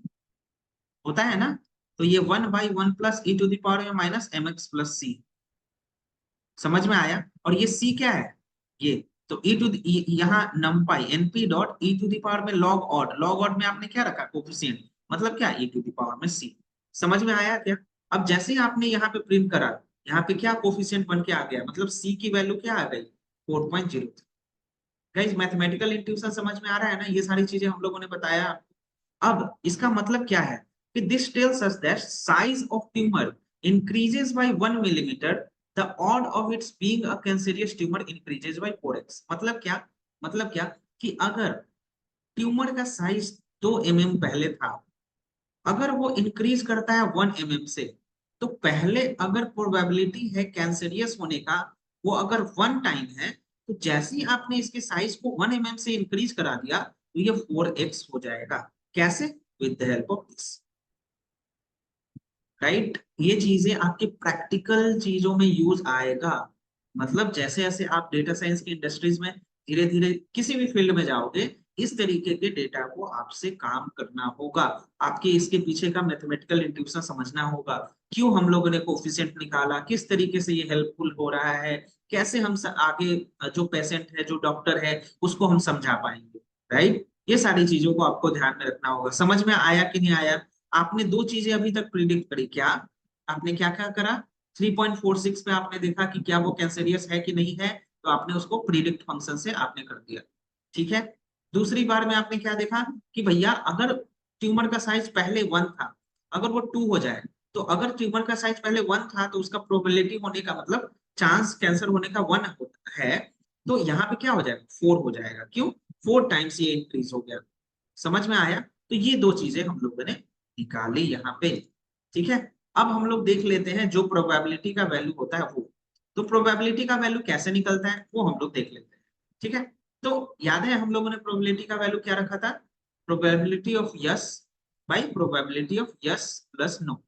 होता है ना। तो ये 1/1 plus e to the power में minus M x plus C, समझ में आया। और ये c क्या है, ये तो e टू यहाँ NumPy np dot e to the power में लॉग ऑड, लॉग ऑड में आपने क्या रखा, कोफिशिएंट, मतलब क्या e टू द पावर में c, समझ में आया क्या। अब जैसे ही आपने यहाँ पे प्रिंट करा, यहाँ पे क्या कोफिशिएंट बन के आ गया, मतलब c की वैल्यू क्या आ गई, 4.03। गाइस मैथमेटिकल इंट्यूशन समझ में आ रहा है ना, ये सारी चीजें हम लोगों ने बताया। अब इसका मतलब क्या है कि this tells us that size of tumour increases by 1 millimetre, the odd of its being a cancerous tumour increases by 4x। मतलब क्या, मतलब क्या कि अगर ट्यूमर का साइज 2 mm पहले था, अगर वो इंक्रीज करता है 1 mm से, तो पहले अगर प्रोबेबिलिटी है कैंसरियस होने का, वो अगर 1 टाइम है, तो जैसे ही आपने इसके साइज को 1 mm से इंक्रीज करा दिया, तो ये 4x हो जाएगा। कैसे, with the help of this, right. ये चीजें आपके प्रैक्टिकल चीजों में यूज आएगा। मतलब जैसे जैसे आप डेटा साइंस की इंडस्ट्रीज में धीरे धीरे किसी भी फील्ड में जाओगे, इस तरीके के डेटा को आपसे काम करना होगा, आपके इसके पीछे का मैथमेटिकल इंट्यूशन समझना होगा, क्यों हम लोगों ने कोफिशिएंट निकाला, किस तरीके से ये हेल्पफुल हो रहा है, कैसे हम आगे जो पेशेंट है, जो डॉक्टर है, उसको हम समझा पाएंगे, राइट। ये सारी चीजों को आपको ध्यान में रखना होगा। समझ में आया कि नहीं आया। आपने दो चीजें अभी तक प्रिडिक्ट करी, क्या आपने क्या क्या करा, 3.46 पे आपने देखा कि क्या वो कैंसरियस है कि नहीं है, तो आपने उसको प्रिडिक्ट फंक्शन से आपने कर दिया, ठीक है। दूसरी बार में आपने क्या देखा कि भैया अगर ट्यूमर का साइज पहले 1 था, अगर वो 2 हो जाए, तो अगर ट्यूमर का साइज पहले 1 था, तो उसका प्रोबेबिलिटी होने का मतलब चांस कैंसर होने का 1 है, तो यहाँ पे क्या हो जाएगा, 4 हो जाएगा। क्यों, 4 टाइम्स ये इंक्रीज हो गया। समझ में आया। तो ये दो चीजें हम लोगों ने निकाली यहाँ पे, ठीक है। अब हम लोग देख लेते हैं जो प्रोबेबिलिटी का वैल्यू होता है वो, तो प्रोबेबिलिटी का वैल्यू कैसे निकलता है वो हम लोग देख लेते हैं, ठीक है। तो याद है हम लोगों ने प्रोबेबिलिटी का वैल्यू क्या रखा था, probability of yes by probability of yes plus no,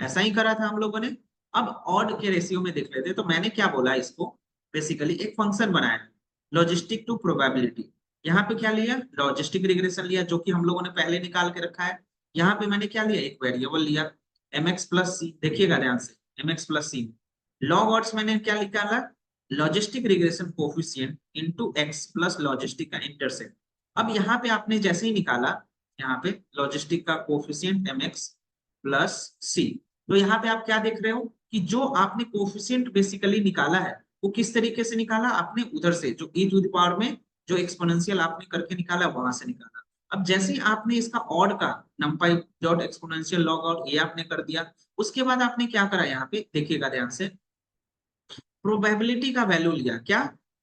ऐसा ही करा था हम लोगों ने। अब ऑड के रेशियो में देख लेते हैं। तो मैंने क्या बोला, इसको बेसिकली एक फंक्शन बनाया, लॉजिस्टिक टू प्रोबेबिलिटी। यहाँ पे क्या लिया, लॉजिस्टिक रिग्रेशन लिया, जो कि हम लोगों ने पहले निकाल के रखा है। यहाँ पे मैंने क्या लिया, एक वेरिएबल लिया mx प्लस सी, देखिएगा ध्यान से, mx प्लस सी। लॉग ऑड्स मैंने क्या निकाला, logistic regression coefficient into x plus logistic का इंटरसेप्ट। अब यहाँ पे आपने जैसे ही निकाला, यहाँ पे लॉजिस्टिक का कोफिशिएंट mx प्लस सी, तो यहाँ पे आप क्या देख रहे हो कि जो आपने कोफिशिएंट बेसिकली निकाला है, वो किस तरीके से निकाला, आपने उधर से जो e टू द पावर में जो एक्सपोनेंशियल आपने करके निकाला, वहां से निकाला। अब जैसे ही आपने इसका ऑड का नंपाई डॉट एक्सपोनेंशियल लॉग आउट ये आपने कर दिया, उसके बाद आपने क्या करा, यहाँ पे देखिएगा ध्यान से, प्रोबेबिलिटी का वैल्यू लिया, क्या,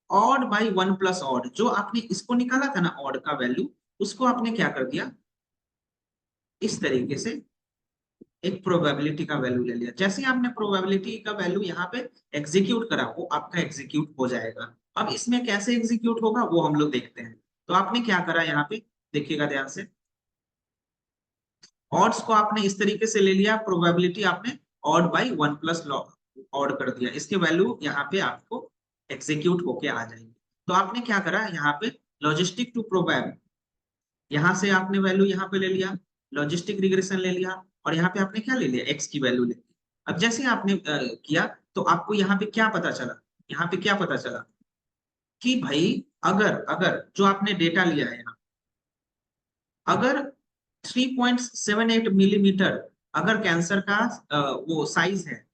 ऑड बाई 1 प्लस ऑड, जो आपने इसको निकाला था ना ऑड का वैल्यू, उसको आपने क्या कर दिया, इस तरीके से एक प्रोबेबिलिटी का वैल्यू ले लिया। जैसे ही आपने प्रोबेबिलिटी का वैल्यू यहाँ पे एग्जीक्यूट करा, वो आपका एग्जीक्यूट हो जाएगा। अब इसमें कैसे एग्जीक्यूट होगा वो हम लोग देखते हैं। तो आपने क्या करा, यहाँ पे देखिएगा ध्यान से, ऑड्स को आपने इस तरीके से ले लिया, प्रोबेबिलिटी आपने ऑड बाई 1 प्लस ऑड कर दिया, इसके वैल्यू यहाँ पे आपको एग्जीक्यूट होके आ जाएंगे। तो आपने क्या करा, यहाँ पे लॉजिस्टिक टू प्रोबेब, यहाँ से आपने वैल्यू यहाँ पे ले लिया, लॉजिस्टिक रिग्रेशन ले लिया, और यहाँ पे आपने क्या ले लिया, x की वैल्यू ले ली। अब जैसे आपने किया तो आपको यहाँ पे क्या पता चला, यहाँ पे क्या पता चला कि भाई अगर अगर जो आपने डेटा लिया है यहाँ, अगर 3.78 मिलीमीटर अगर कैंसर का वो साइज है,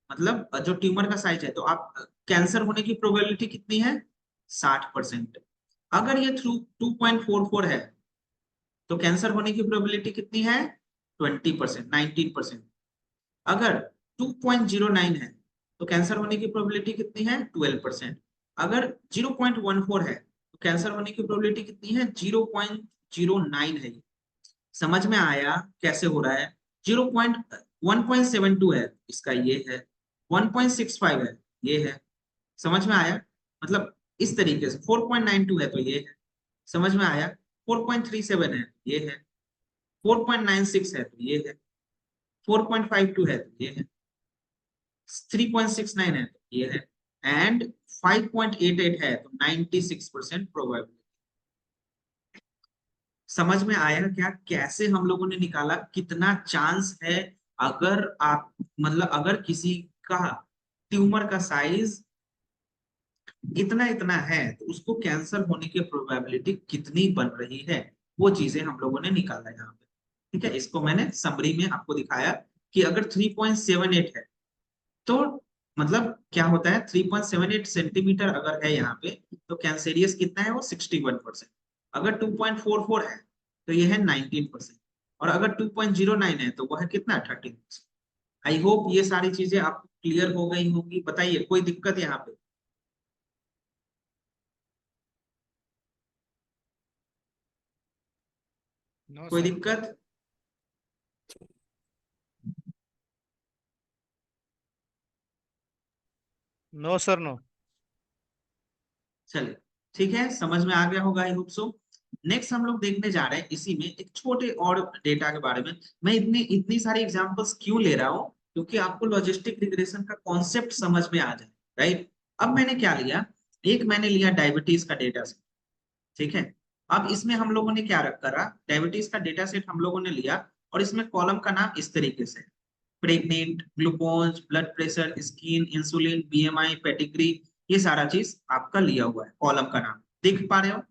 मतलब जो ट्यूमर का साइज है, तो आप कैंसर होने की प्रोबेबिलिटी कितनी है, 60%। अगर ये 2.44 है तो कैंसर होने की प्रोबेबिलिटी कितनी है, 20%, 19%। अगर 2.09 है तो कैंसर होने की प्रोबेबिलिटी कितनी है, 12%। अगर 0.14 है तो कैंसर होने की प्रोबेबिलिटी कितनी है, 0.09 है। समझ में आया कैसे हो रहा है। 1.72 है इसका, ये है 1.65 है, ये है। समझ में आया, मतलब इस तरीके से 4.92 है तो ये है। समझ में आया, 4.37 है, ये है। 4.96 है तो ये है। 4.52 है तो ये है। 3.69 है तो ये है। एंड 5.88 है तो 96% प्रोबेबिलिटी। समझ में आया क्या, कैसे हम लोगों ने निकाला कितना चांस है, अगर आप मतलब अगर किसी का ट्यूमर का साइज इतना इतना है तो उसको कैंसर होने की प्रोबेबिलिटी कितनी बन रही है, वो चीजें हम लोगों ने निकाला यहाँ पे। ठीक है, इसको मैंने समरी में आपको दिखाया कि अगर 3.78 है तो मतलब क्या होता है, 3.78 सेंटीमीटर अगर है यहाँ पे तो कैंसेरियस कितना है, वो 61%। अगर 2.44 है तो ये है 19%। और अगर 2.09 है तो वह है कितना, 13%। आई होप ये सारी चीजें आपको क्लियर हो गई होंगी। बताइए कोई दिक्कत यहाँ पे। नो कोई सर। दिक्कत? No sir, no. चलिए ठीक है, समझ में आ गया होगा आई होप सो। नेक्स्ट हम लोग देखने जा रहे हैं इसी में एक छोटे और डेटा के बारे में। मैं इतनी इतनी सारी एग्जांपल्स क्यों ले रहा हूँ, क्योंकि आपको लॉजिस्टिक रिग्रेशन का कॉन्सेप्ट समझ में आ जाए, राइट। अब मैंने क्या लिया, एक मैंने लिया डायबिटीज का डेटा सेट। ठीक है, अब इसमें हम लोगों ने क्या रख करा, डायबिटीज का डेटा सेट हम लोगों ने लिया और इसमें कॉलम का नाम इस तरीके से, pregnant, glucose, blood pressure, skin, insulin, BMI, pedigree, ये सारा चीज आपका लिया हुआ है। कॉलम का नाम देख पा रहे हो,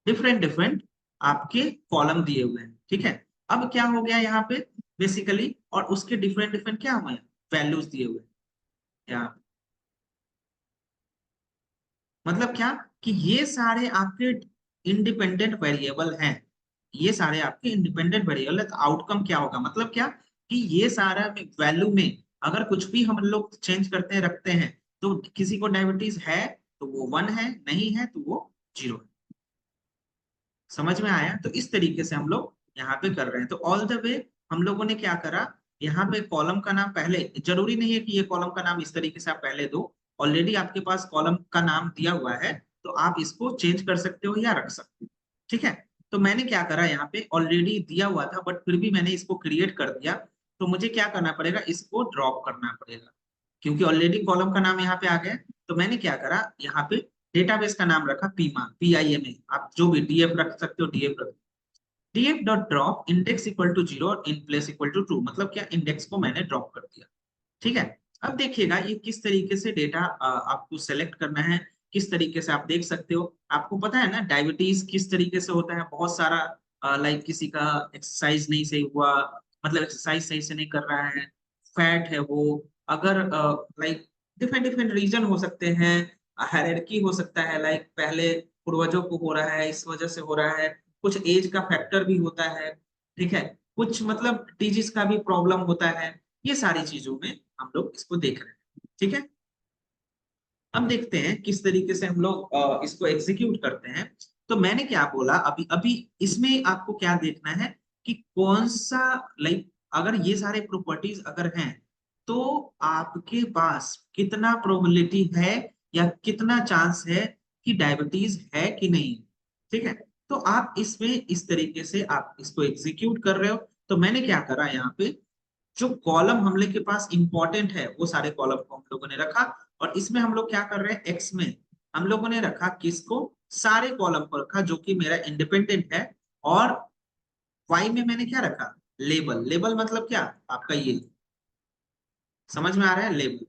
डिफरेंट डिफरेंट आपके कॉलम दिए हुए हैं। ठीक है, अब क्या हो गया यहाँ पे बेसिकली, और उसके डिफरेंट डिफरेंट क्या हुए, वैल्यूज दिए हुए हैं यहाँ। मतलब क्या कि ये सारे आपके इंडिपेंडेंट वेरिएबल हैं, ये सारे आपके इंडिपेंडेंट वेरिएबल है। तो आउटकम क्या होगा, मतलब क्या कि ये सारा वैल्यू में अगर कुछ भी हम लोग चेंज करते हैं, रखते हैं, तो किसी को डायबिटीज है तो वो 1 है, नहीं है तो वो 0 है। समझ में आया, तो इस तरीके से हम लोग यहाँ पे कर रहे हैं। तो ऑल द वे हम लोगों ने क्या करा, यहाँ पे कॉलम का नाम पहले, जरूरी नहीं है कि ये कॉलम का नाम इस तरीके से आप पहले दो, ऑलरेडी आपके पास कॉलम का नाम दिया हुआ है तो आप इसको चेंज कर सकते हो या रख सकते हो। ठीक है, तो मैंने क्या करा, यहाँ पे ऑलरेडी दिया हुआ था बट फिर भी मैंने इसको क्रिएट कर दिया। तो मुझे क्या करना पड़ेगा, इसको ड्रॉप करना पड़ेगा, क्योंकि ऑलरेडी कॉलम का नाम यहाँ पे आ गया। तो मैंने क्या करा, यहाँ पे डेटाबेस का नाम रखा पीमा, PIMA। आप जो भी डीएफ रख सकते हो, डीएफ रख, DF dot drop index equal to 0 और इन प्लेस इक्वल टू 2। मतलब क्या, इंडेक्स को मैंने ड्रॉप कर दिया। ठीक है, अब देखिएगा ये किस तरीके से डेटा आपको सेलेक्ट करना है, किस तरीके से आप देख सकते हो। आपको पता है ना डायबिटीज किस तरीके से होता है, बहुत सारा लाइक किसी का एक्सरसाइज नहीं सही हुआ, मतलब एक्सरसाइज सही से नहीं कर रहा है, फैट है वो, अगर लाइक डिफरेंट डिफरेंट रीजन हो सकते हैं, हायरार्की हो सकता है, लाइक पहले पूर्वजों को हो रहा है इस वजह से हो रहा है, कुछ एज का फैक्टर भी होता है। ठीक है, कुछ मतलब डिजीज का भी प्रॉब्लम होता है। ये सारी चीजों में हम लोग इसको देख रहे हैं। ठीक है, अब देखते हैं किस तरीके से हम लोग इसको एग्जीक्यूट करते हैं। तो मैंने क्या बोला, अभी अभी इसमें आपको क्या देखना है कि कौन सा, लाइक अगर ये सारे प्रॉपर्टीज अगर हैं तो आपके पास कितना प्रोबेबिलिटी है या कितना चांस है कि डायबिटीज है कि नहीं। ठीक है, तो आप इसमें इस तरीके से आप इसको एग्जीक्यूट कर रहे हो। तो मैंने क्या करा, यहाँ पे जो कॉलम हम लोग के पास इंपॉर्टेंट है वो सारे कॉलम को हम लोगों ने रखा, और इसमें हम लोग क्या कर रहे हैं, एक्स में हम लोगों ने रखा किसको, सारे कॉलम को रखा जो कि मेरा इंडिपेंडेंट है। और वाई में मैंने क्या रखा, लेबल। लेबल मतलब क्या, आपका ये समझ में आ रहा है, लेबल।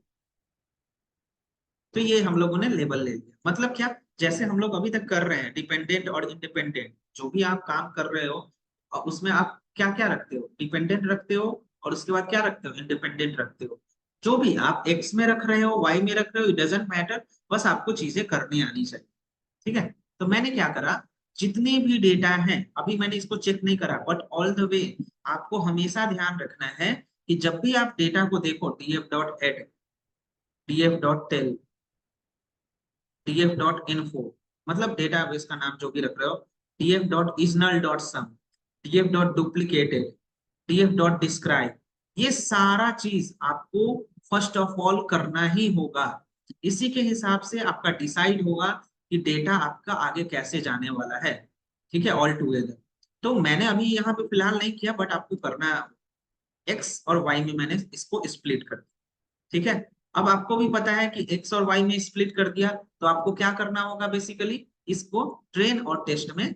तो ये हम लोगों ने लेबल ले लिया, मतलब क्या, जैसे हम लोग अभी तक कर रहे हैं डिपेंडेंट और इंडिपेंडेंट, जो भी आप काम कर रहे हो उसमें आप क्या क्या रखते हो, डिपेंडेंट रखते हो और उसके बाद क्या रखते हो, इंडिपेंडेंट रखते हो। जो भी आप एक्स में रख रहे हो, वाई में रख रहे हो, इट डजंट मैटर, बस आपको चीजें करनी आनी चाहिए। ठीक है, तो मैंने क्या करा, जितने भी डेटा हैं, अभी मैंने इसको चेक नहीं करा, बट ऑल द वे आपको हमेशा ध्यान रखना है कि जब भी आप डेटा को देखो, df dot head, df dot tail, df dot info, मतलब डेटाबेस का नाम जो भी रख रहे हो, df dot isnull dot sum, df dot duplicated, df dot describe, ये सारा चीज आपको फर्स्ट ऑफ ऑल करना ही होगा। इसी के हिसाब से आपका डिसाइड होगा कि डेटा आपका आगे कैसे जाने वाला है। ठीक है, ऑल टुगेदर। तो मैंने अभी यहाँ पे फिलहाल नहीं किया, बट आपको करना है, एक्स और वाई में मैंने इसको स्प्लिट कर दिया। ठीक है, अब आपको भी पता है कि एक्स और वाई में स्प्लिट कर दिया, तो आपको क्या करना होगा, बेसिकली इसको ट्रेन और टेस्ट में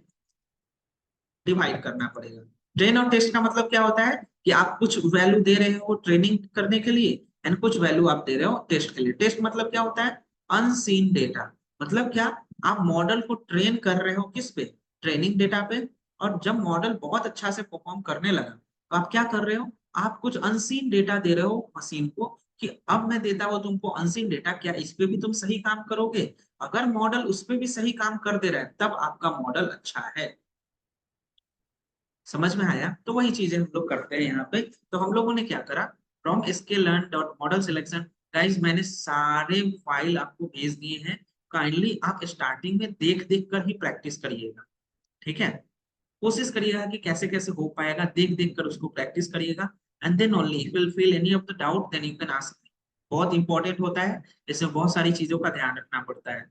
डिवाइड करना पड़ेगा। ट्रेन और टेस्ट का मतलब क्या होता है कि आप कुछ वैल्यू दे रहे हो ट्रेनिंग करने के लिए एंड कुछ वैल्यू आप दे रहे हो टेस्ट के लिए। टेस्ट मतलब क्या होता है, अनसीन डेटा, मतलब क्या, आप मॉडल को ट्रेन कर रहे हो किस पे, ट्रेनिंग डेटा पे, और जब मॉडल बहुत अच्छा से परफॉर्म करने लगा तो आप क्या कर रहे हो, आप कुछ अनसीन डेटा दे रहे हो मशीन को कि अब मैं देता हूं तुमको अनसीन डेटा, क्या इस पे भी तुम सही काम करोगे। अगर मॉडल उस पे भी सही काम कर दे रहा है तब आपका मॉडल अच्छा है। समझ में आया, तो वही चीजें हम लोग करते हैं यहाँ पे। तो हम लोगों ने क्या करा, from sklearn dot model selection, guys मैंने सारे फाइल आपको भेज दिए हैं, काइंडली आप स्टार्टिंग में देख देख कर ही प्रैक्टिस करिएगा। ठीक है, कोशिश करिएगा कि कैसे कैसे हो पाएगा, देख देख कर उसको प्रैक्टिस करिएगा, and then only if will feel any of the doubt then you can ask me. बहुत इंपॉर्टेंट होता है, इसमें बहुत सारी चीजों का ध्यान रखना पड़ता है।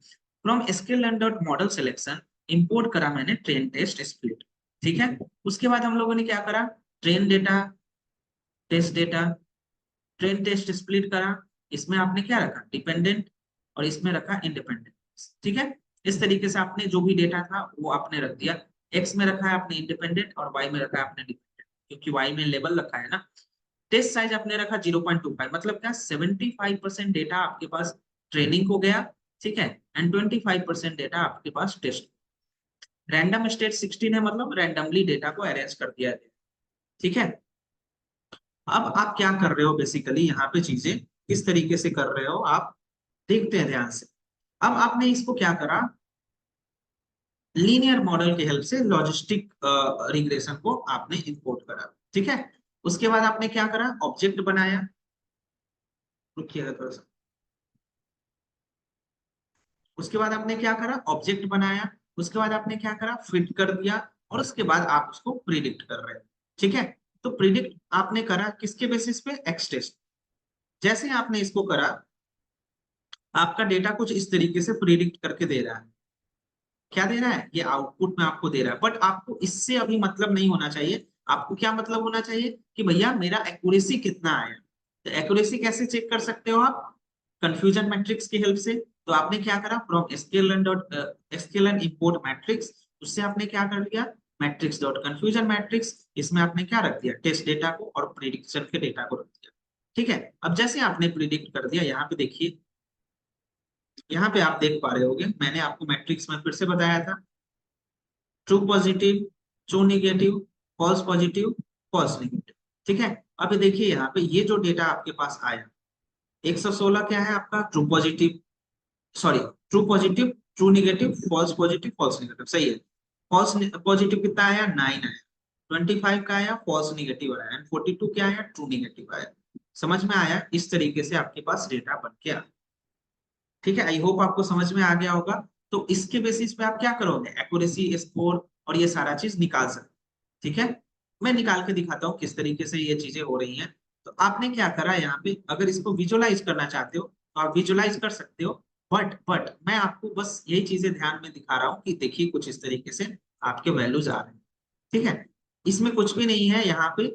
From sklearn dot model selection import करा मैंने ट्रेन टेस्ट स्प्लिट। ठीक है, उसके बाद हम लोगों ने क्या करा, train data, test data, train test split करा, इसमें आपने क्या रखा, डिपेंडेंट, और इसमें रखा इंडिपेंडेंट। ठीक है, इस तरीके से आपने जो भी डेटा था वो आपने रख दिया। एक्स में रखा है आपने इंडिपेंडेंट और वाई में रखा है आपने डिपेंडेंट, क्योंकि वाई में लेबल रखा है ना। टेस्ट साइज आपने रखा 0.25, मतलब क्या, 75% डेटा आपके पास ट्रेनिंग को गया। ठीक है, एंड 25% डेटा आपके पास टेस्ट। रैंडम स्टेट 16 है, मतलब रैंडमली डेटा को अरेंज कर दिया गया। ठीक है, अब आप क्या कर रहे हो, बेसिकली यहाँ पे चीजें किस तरीके से कर रहे हो आप देखते हैं ध्यान से। अब आपने इसको क्या करा, लीनियर मॉडल की हेल्प से लॉजिस्टिक रिग्रेशन को आपने इंपोर्ट करा। ठीक है, उसके बाद आपने क्या करा, ऑब्जेक्ट बनाया, रुकिएगा थोड़ा सा, उसके बाद आपने क्या करा, ऑब्जेक्ट बनाया, उसके बाद आपने क्या करा, फिट कर दिया, और उसके बाद आप उसको प्रिडिक्ट कर रहे हैं। ठीक है, तो प्रिडिक्ट आपने करा किसके बेसिस पे, एक्स टेस्ट। जैसे आपने इसको करा, आपका डेटा कुछ इस तरीके से प्रिडिक्ट करके दे रहा है। क्या दे रहा है, ये आउटपुट में आपको दे रहा है, बट आपको इससे अभी मतलब नहीं होना चाहिए। आपको क्या मतलब होना चाहिए कि भैया मेरा एक्यूरेसी कितना आया। तो एक्यूरेसी कैसे चेक कर सकते हो आप, कंफ्यूजन मैट्रिक्स की हेल्प से। तो आपने क्या करा, फ्रॉम sklearn इंपोर्ट मैट्रिक्स, उससे आपने क्या कर लिया, मैट्रिक्स डॉट कंफ्यूजन मैट्रिक्स, इसमें आपने क्या रख दिया, टेस्ट डेटा को और प्रिडिक्शन के डेटा को रख दिया। ठीक है, अब जैसे आपने प्रिडिक्ट कर दिया, यहाँ पे देखिए, यहाँ पे आप देख पा रहे होगे, मैंने आपको मैट्रिक्स में फिर से बताया था, true positive, true negative, false positive, false negative. ठीक है, अब देखिए यहाँ पे ये जो डेटा आपके पास आया, 116 क्या है आपका, true positive, sorry, true positive, true negative, false positive, false negative, सही है। फॉल्स पॉजिटिव कितना आया, 9 आया, 25 का आया, फॉल्स निगेटिव आया, एंड 42 क्या आया, ट्रू निगेटिव आया। समझ में आया, इस तरीके से आपके पास डेटा बन के आया। ठीक है, आई होप आपको समझ में आ गया होगा। तो इसके बेसिस पे आप क्या करोगे, एक्यूरेसी स्कोर और ये सारा चीज निकाल सकते। ठीक है, मैं निकाल के दिखाता हूँ किस तरीके से ये चीजें हो रही हैं। तो आपने क्या करा यहाँ पे, अगर इसको विजुअलाइज करना चाहते हो तो आप विजुअलाइज कर सकते हो, बट मैं आपको बस यही चीजें ध्यान में दिखा रहा हूँ कि देखिए कुछ इस तरीके से आपके वैल्यूज आ रहे हैं। ठीक है, इसमें कुछ भी नहीं है यहाँ पे,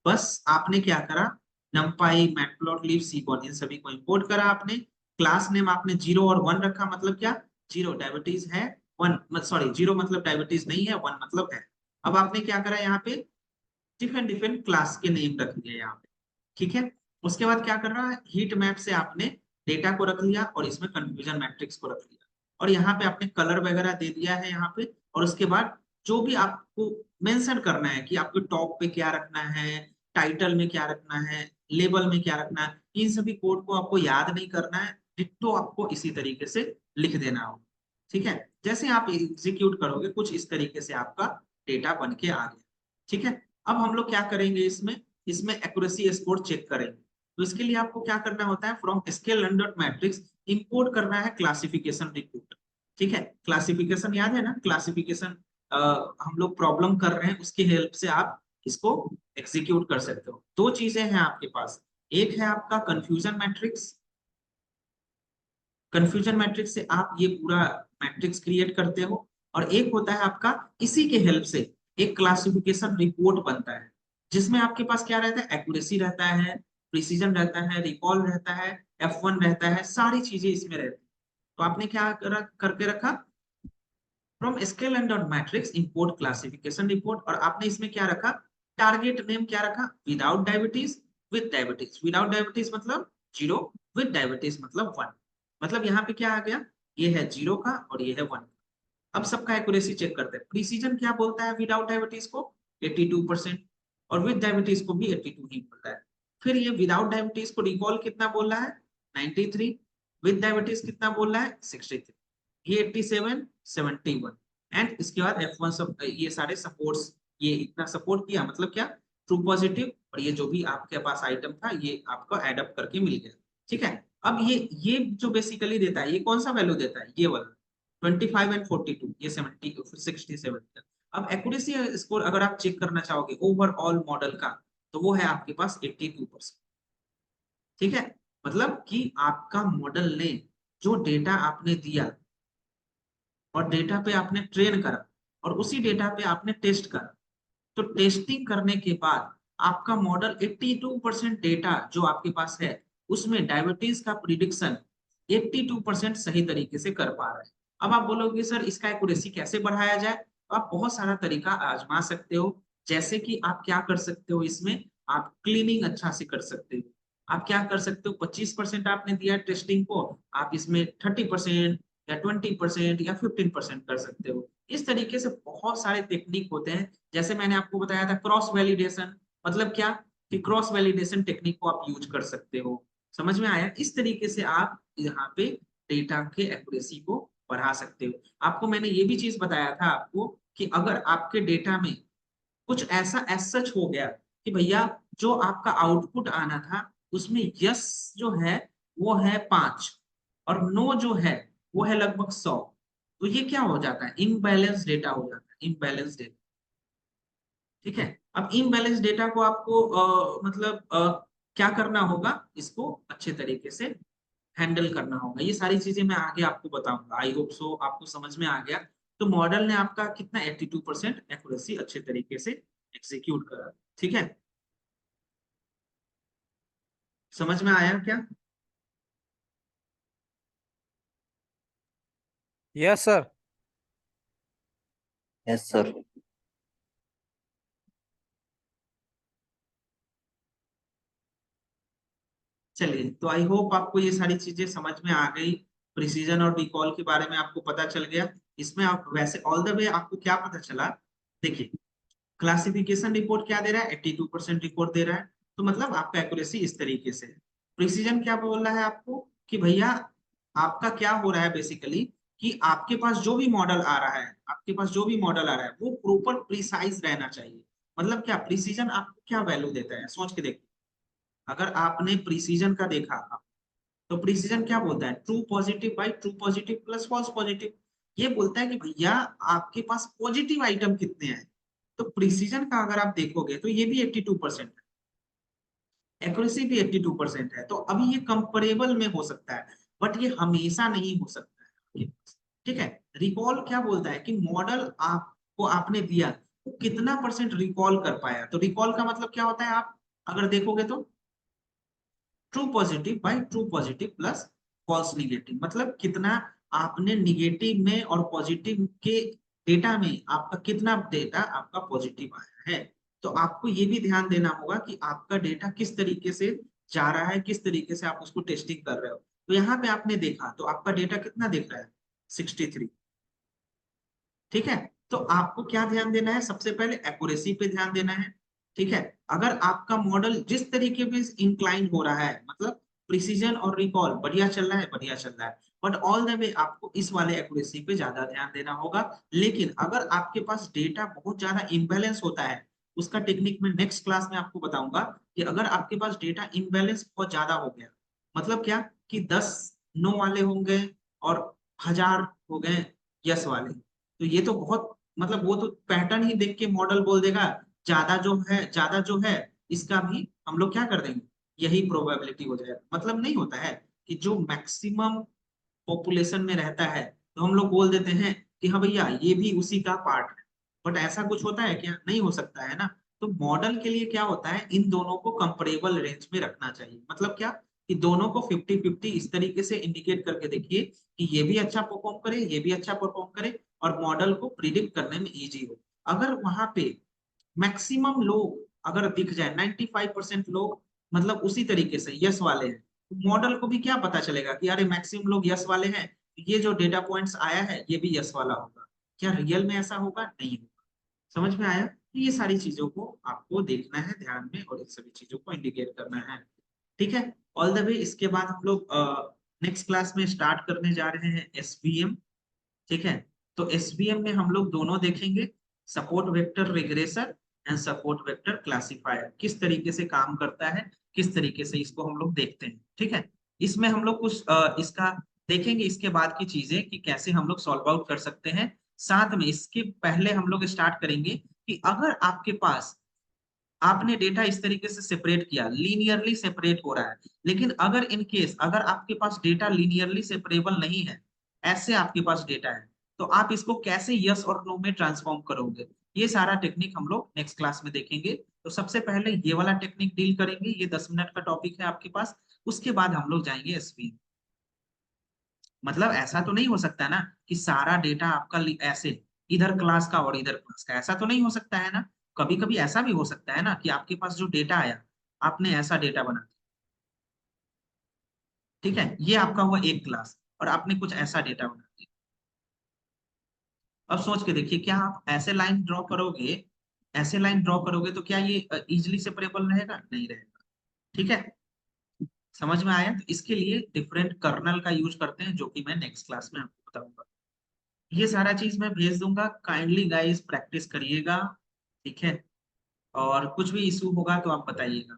बस आपने क्या करा, numpy, matplotlib, sequon, इन सभी को इंपोर्ट करा आपने। क्लास नेम आपने 0 और 1 रखा, मतलब क्या, 0 डायबिटीज है, 1 सॉरी 0 मतलब डायबिटीज नहीं है, 1 मतलब है। अब आपने क्या करा यहाँ पे, डिफरेंट डिफरेंट क्लास के नेम रख दिए यहाँ पे, ठीक है। उसके बाद क्या कर रहा है, हीट मैप से आपने डेटा को रख लिया और इसमें कंफ्यूजन मैट्रिक्स को रख लिया, और यहाँ पे आपने कलर वगैरह दे दिया है यहाँ पे। और उसके बाद जो भी आपको मेंशन करना है कि आपको टॉप पे क्या रखना है, टाइटल में क्या रखना है, लेबल में क्या रखना है, इन सभी कोड को आपको याद नहीं करना है, डिट्टो आपको इसी तरीके से लिख देना होगा, ठीक है। जैसे आप एग्जीक्यूट करोगे कुछ इस तरीके से आपका डेटा बन के आ गया, ठीक है। अब हम लोग क्या करेंगे, इसमें इसमें एक्यूरेसी स्कोर चेक करेंगे। तो इसके लिए आपको क्या करना होता है, from scale dot matrix import करना है क्लासिफिकेशन रिपोर्ट, ठीक है। क्लासिफिकेशन याद है ना, क्लासिफिकेशन हम लोग प्रॉब्लम कर रहे हैं, उसकी हेल्प से आप इसको एग्जीक्यूट कर सकते हो। दो चीजें हैं आपके पास, एक है आपका कंफ्यूजन मैट्रिक्स, कंफ्यूजन मैट्रिक्स से आप ये पूरा मैट्रिक्स क्रिएट करते हो, और एक होता है आपका इसी के हेल्प से एक क्लासिफिकेशन रिपोर्ट बनता है, जिसमें आपके पास क्या रहता है, एक्यूरेसी रहता है, प्रिसीजन रहता है, रिकॉल रहता है, F1 रहता है, सारी चीजें इसमें रहती है। तो आपने क्या करके रखा, from scale and dot matrix import classification report, और आपने इसमें क्या रखा, टारगेट नेम क्या रखा, without diabetes with diabetes. Without diabetes मतलब 0, विद डायबिटीज मतलब 1। मतलब यहाँ पे क्या आ गया, ये है 0 का और ये है 1। अब सबका एक्यूरेसी चेक करते हैं। प्रिसीजन क्या बोलता है विदाउट डायबिटीज को, 82%, और विद डायबिटीज को भी 82 ही बोलता है। फिर ये विदाउट डायबिटीज को रिकॉल कितना बोल रहा है, 93, विद डायबिटीज कितना बोल रहा है, 63, ये 87, 71, एंड इसके बाद F1 सब ये सारे सपोर्ट्स, ये इतना सपोर्ट किया मतलब क्या, ट्रू पॉजिटिव, और ये जो भी आपके पास आइटम था ये आपको एड अप करके मिल गया, ठीक है। अब ये जो बेसिकली देता है, ये कौन सा वैल्यू देता है, ये वाला 25 एंड 42, ये 70 67। अब एक्यूरेसी स्कोर अगर आप चेक करना चाहोगे ओवरऑल मॉडल का, तो वो है आपके पास 82%, ठीक है। मतलब कि आपका मॉडल ने जो डेटा आपने दिया और डेटा पे आपने ट्रेन करा और उसी डेटा पे आपने टेस्ट करा, तो टेस्टिंग करने के बाद आपका मॉडल 82% डेटा जो आपके पास है उसमें डायबिटीज का प्रिडिक्शन 82% सही तरीके से कर पा रहा है। अब आप बोलोगे सर इसका एक्यूरेसी कैसे बढ़ाया जाए, तो आप बहुत सारा तरीका आजमा सकते हो। जैसे कि आप क्या कर सकते हो, इसमें आप क्लीनिंग अच्छा से कर सकते हो। आप क्या कर सकते हो, 25% आपने दिया टेस्टिंग को, आप इसमें 30% या 20% या 15% कर सकते हो। इस तरीके से बहुत सारे टेक्निक होते हैं। जैसे मैंने आपको बताया था क्रॉस वैलिडेशन, मतलब क्या कि क्रॉस वैलिडेशन टेक्निक को आप यूज कर सकते हो। समझ में आया, इस तरीके से आप यहाँ पे डेटा के एक्यूरेसी को बढ़ा सकते हो। आपको मैंने ये भी चीज बताया था आपको कि अगर आपके डेटा में कुछ ऐसा एज सच हो गया कि भैया जो आपका आउटपुट आना था उसमें यस जो है वो है 5 और नो जो है वो है लगभग 100, तो ये क्या हो जाता है, इम्बैलेंस डेटा हो जाता है, इम्बैलेंस डेटा, ठीक है। अब इम्बैलेंस डेटा को आपको मतलब क्या करना होगा, इसको अच्छे तरीके से हैंडल करना होगा। ये सारी चीजें मैं आगे आपको बताऊंगा। आई होप सो आपको समझ में आ गया। तो मॉडल ने आपका कितना 82% एक्यूरेसी अच्छे तरीके से एग्जीक्यूट करा, ठीक है। समझ में आया क्या? Yes sir. Yes sir. चलिए, तो आई होप आपको ये सारी चीजें समझ में आ गई। प्रिसीजन और रिकॉल के बारे में आपको पता चल गया। इसमें आप वैसे ऑल द वे आपको क्या पता चला, देखिए क्लासिफिकेशन रिपोर्ट क्या दे रहा है, 82% रिपोर्ट दे रहा है, तो मतलब आपका एक्यूरेसी इस तरीके से है। प्रिसीजन क्या बोल रहा है आपको कि भैया आपका क्या हो रहा है बेसिकली, कि आपके पास जो भी मॉडल आ रहा है, आपके पास जो भी मॉडल आ रहा है वो प्रॉपर प्रिसाइज रहना चाहिए। मतलब क्या प्रिसीजन आपको क्या वैल्यू देता है, सोच के देखो। अगर आपने प्रिसीजन का देखा, तो प्रिसीजन क्या बोलता है, true positive by true positive plus false positive. ये बोलता है कि भैया आपके पास पॉजिटिव आइटम कितने हैं। तो प्रिसीजन का अगर आप देखोगे तो ये भी 82% है, एक्यूरेसी भी 82% है। तो अभी ये कंपेरेबल में हो सकता है, बट ये हमेशा नहीं हो सकता है, ठीक है। रिकॉल क्या बोलता है कि मॉडल आपको आपने दिया वो कितना परसेंट रिकॉल कर पाया। तो रिकॉल का मतलब क्या होता है, आप अगर देखोगे तो true positive by true positive plus false negative, मतलब कितना आपने निगेटिव में और पॉजिटिव के डेटा में आपका कितना डेटा आपका पॉजिटिव आया है। तो आपको ये भी ध्यान देना होगा कि आपका डेटा किस तरीके से जा रहा है, किस तरीके से आप उसको टेस्टिंग कर रहे हो। तो यहाँ पे आपने देखा तो आपका डेटा कितना दिख रहा है, 63। ठीक है, तो आपको क्या ध्यान देना है, सबसे पहले एक्यूरेसी पे ध्यान देना है। ठीक है, अगर आपका मॉडल जिस तरीके पे इंक्लाइन हो रहा है, मतलब प्रिसीजन और रिकॉल बढ़िया चल रहा है, बढ़िया चल रहा है, बट ऑल द वे आपको इस वाले एक्यूरेसी पे ज्यादा ध्यान देना होगा। लेकिन अगर आपके पास डेटा बहुत ज्यादा इम्बैलेंस होता है, उसका टेक्निक मैं नेक्स्ट क्लास में आपको बताऊंगा कि अगर आपके पास डेटा इम्बैलेंस बहुत ज्यादा हो गया, मतलब क्या कि 10 नो वाले होंगे और 1000 हो गए यस वाले, तो ये तो बहुत, मतलब वो तो पैटर्न ही देख के मॉडल बोल देगा ज्यादा जो है इसका भी हम लोग क्या कर देंगे, यही प्रोबेबिलिटी हो जाएगा। मतलब नहीं होता है कि जो मैक्सिमम पॉपुलेशन में रहता है तो हम लोग बोल देते हैं कि हाँ भैया ये भी उसी का पार्ट है, बट ऐसा कुछ होता है क्या, नहीं हो सकता है ना। तो मॉडल के लिए क्या होता है, इन दोनों को कंपेरेबल रेंज में रखना चाहिए। मतलब क्या कि दोनों को 50-50 इस तरीके से इंडिकेट करके देखिए कि ये भी अच्छा परफॉर्म करे, ये भी अच्छा परफॉर्म करे, और मॉडल को प्रिडिक्ट करने में इजी हो। अगर वहां पे मैक्सिमम लोग अगर दिख जाए, 95% लोग मतलब उसी तरीके से यस वाले हैं, तो मॉडल को भी क्या पता चलेगा कि अरे मैक्सिमम लोग यस वाले हैं, ये जो डेटा पॉइंट्स आया है ये भी यस वाला होगा। क्या रियल में ऐसा होगा, नहीं होगा। समझ में आया, तो ये सारी चीजों को आपको देखना है ध्यान में, और इन सभी चीजों को इंडिकेट करना है। ठीक है, ऑल द वे। इसके बाद हम लोग नेक्स्ट क्लास में स्टार्ट करने जा रहे हैं एसवीएम। ठीक है, तो एसवीएम में हम लोग दोनों देखेंगे, support vector regressor and support vector classifier किस तरीके से काम करता है, किस तरीके से इसको हम लोग देखते हैं। ठीक है, इसमें हम लोग कुछ इसका देखेंगे, इसके बाद की चीजें कि कैसे हम लोग सॉल्व आउट कर सकते हैं। साथ में इसके पहले हम लोग स्टार्ट करेंगे कि अगर आपके पास आपने डेटा इस तरीके से सेपरेट किया, लीनियरली सेपरेट हो रहा है, लेकिन अगर इन केस अगर आपके पास डेटा लीनियरली सेपरेबल नहीं है, ऐसे आपके पास डेटा है, तो आप इसको कैसे यस और नो में ट्रांसफॉर्म करोगे, ये सारा टेक्निक हम लोग नेक्स्ट क्लास में देखेंगे। तो सबसे पहले ये वाला टेक्निक डील करेंगे, ये 10 मिनट का टॉपिक है आपके पास। उसके बाद हम लोग जाएंगे एसवी। मतलब ऐसा तो नहीं हो सकता ना कि सारा डेटा आपका ऐसे इधर क्लास का और इधर क्लास का, ऐसा तो नहीं हो सकता है ना। कभी कभी ऐसा भी हो सकता है ना कि आपके पास जो डेटा आया, आपने ऐसा डेटा बना दिया। ठीक है, ये आपका हुआ एक क्लास, और आपने कुछ ऐसा डेटा बना दिया। अब सोच के देखिए, क्या आप ऐसे लाइन ड्रॉ करोगे, ऐसे लाइन ड्रॉ करोगे तो क्या ये इजिली सेपरेबल रहेगा, नहीं रहेगा। ठीक है, समझ में आया। तो इसके लिए डिफरेंट कर्नल का यूज करते हैं, जो कि मैं नेक्स्ट क्लास में आपको बताऊंगा। ये सारा चीज मैं भेज दूंगा, काइंडली गाइस प्रैक्टिस करिएगा। ठीक है, और कुछ भी इशू होगा तो आप बताइएगा।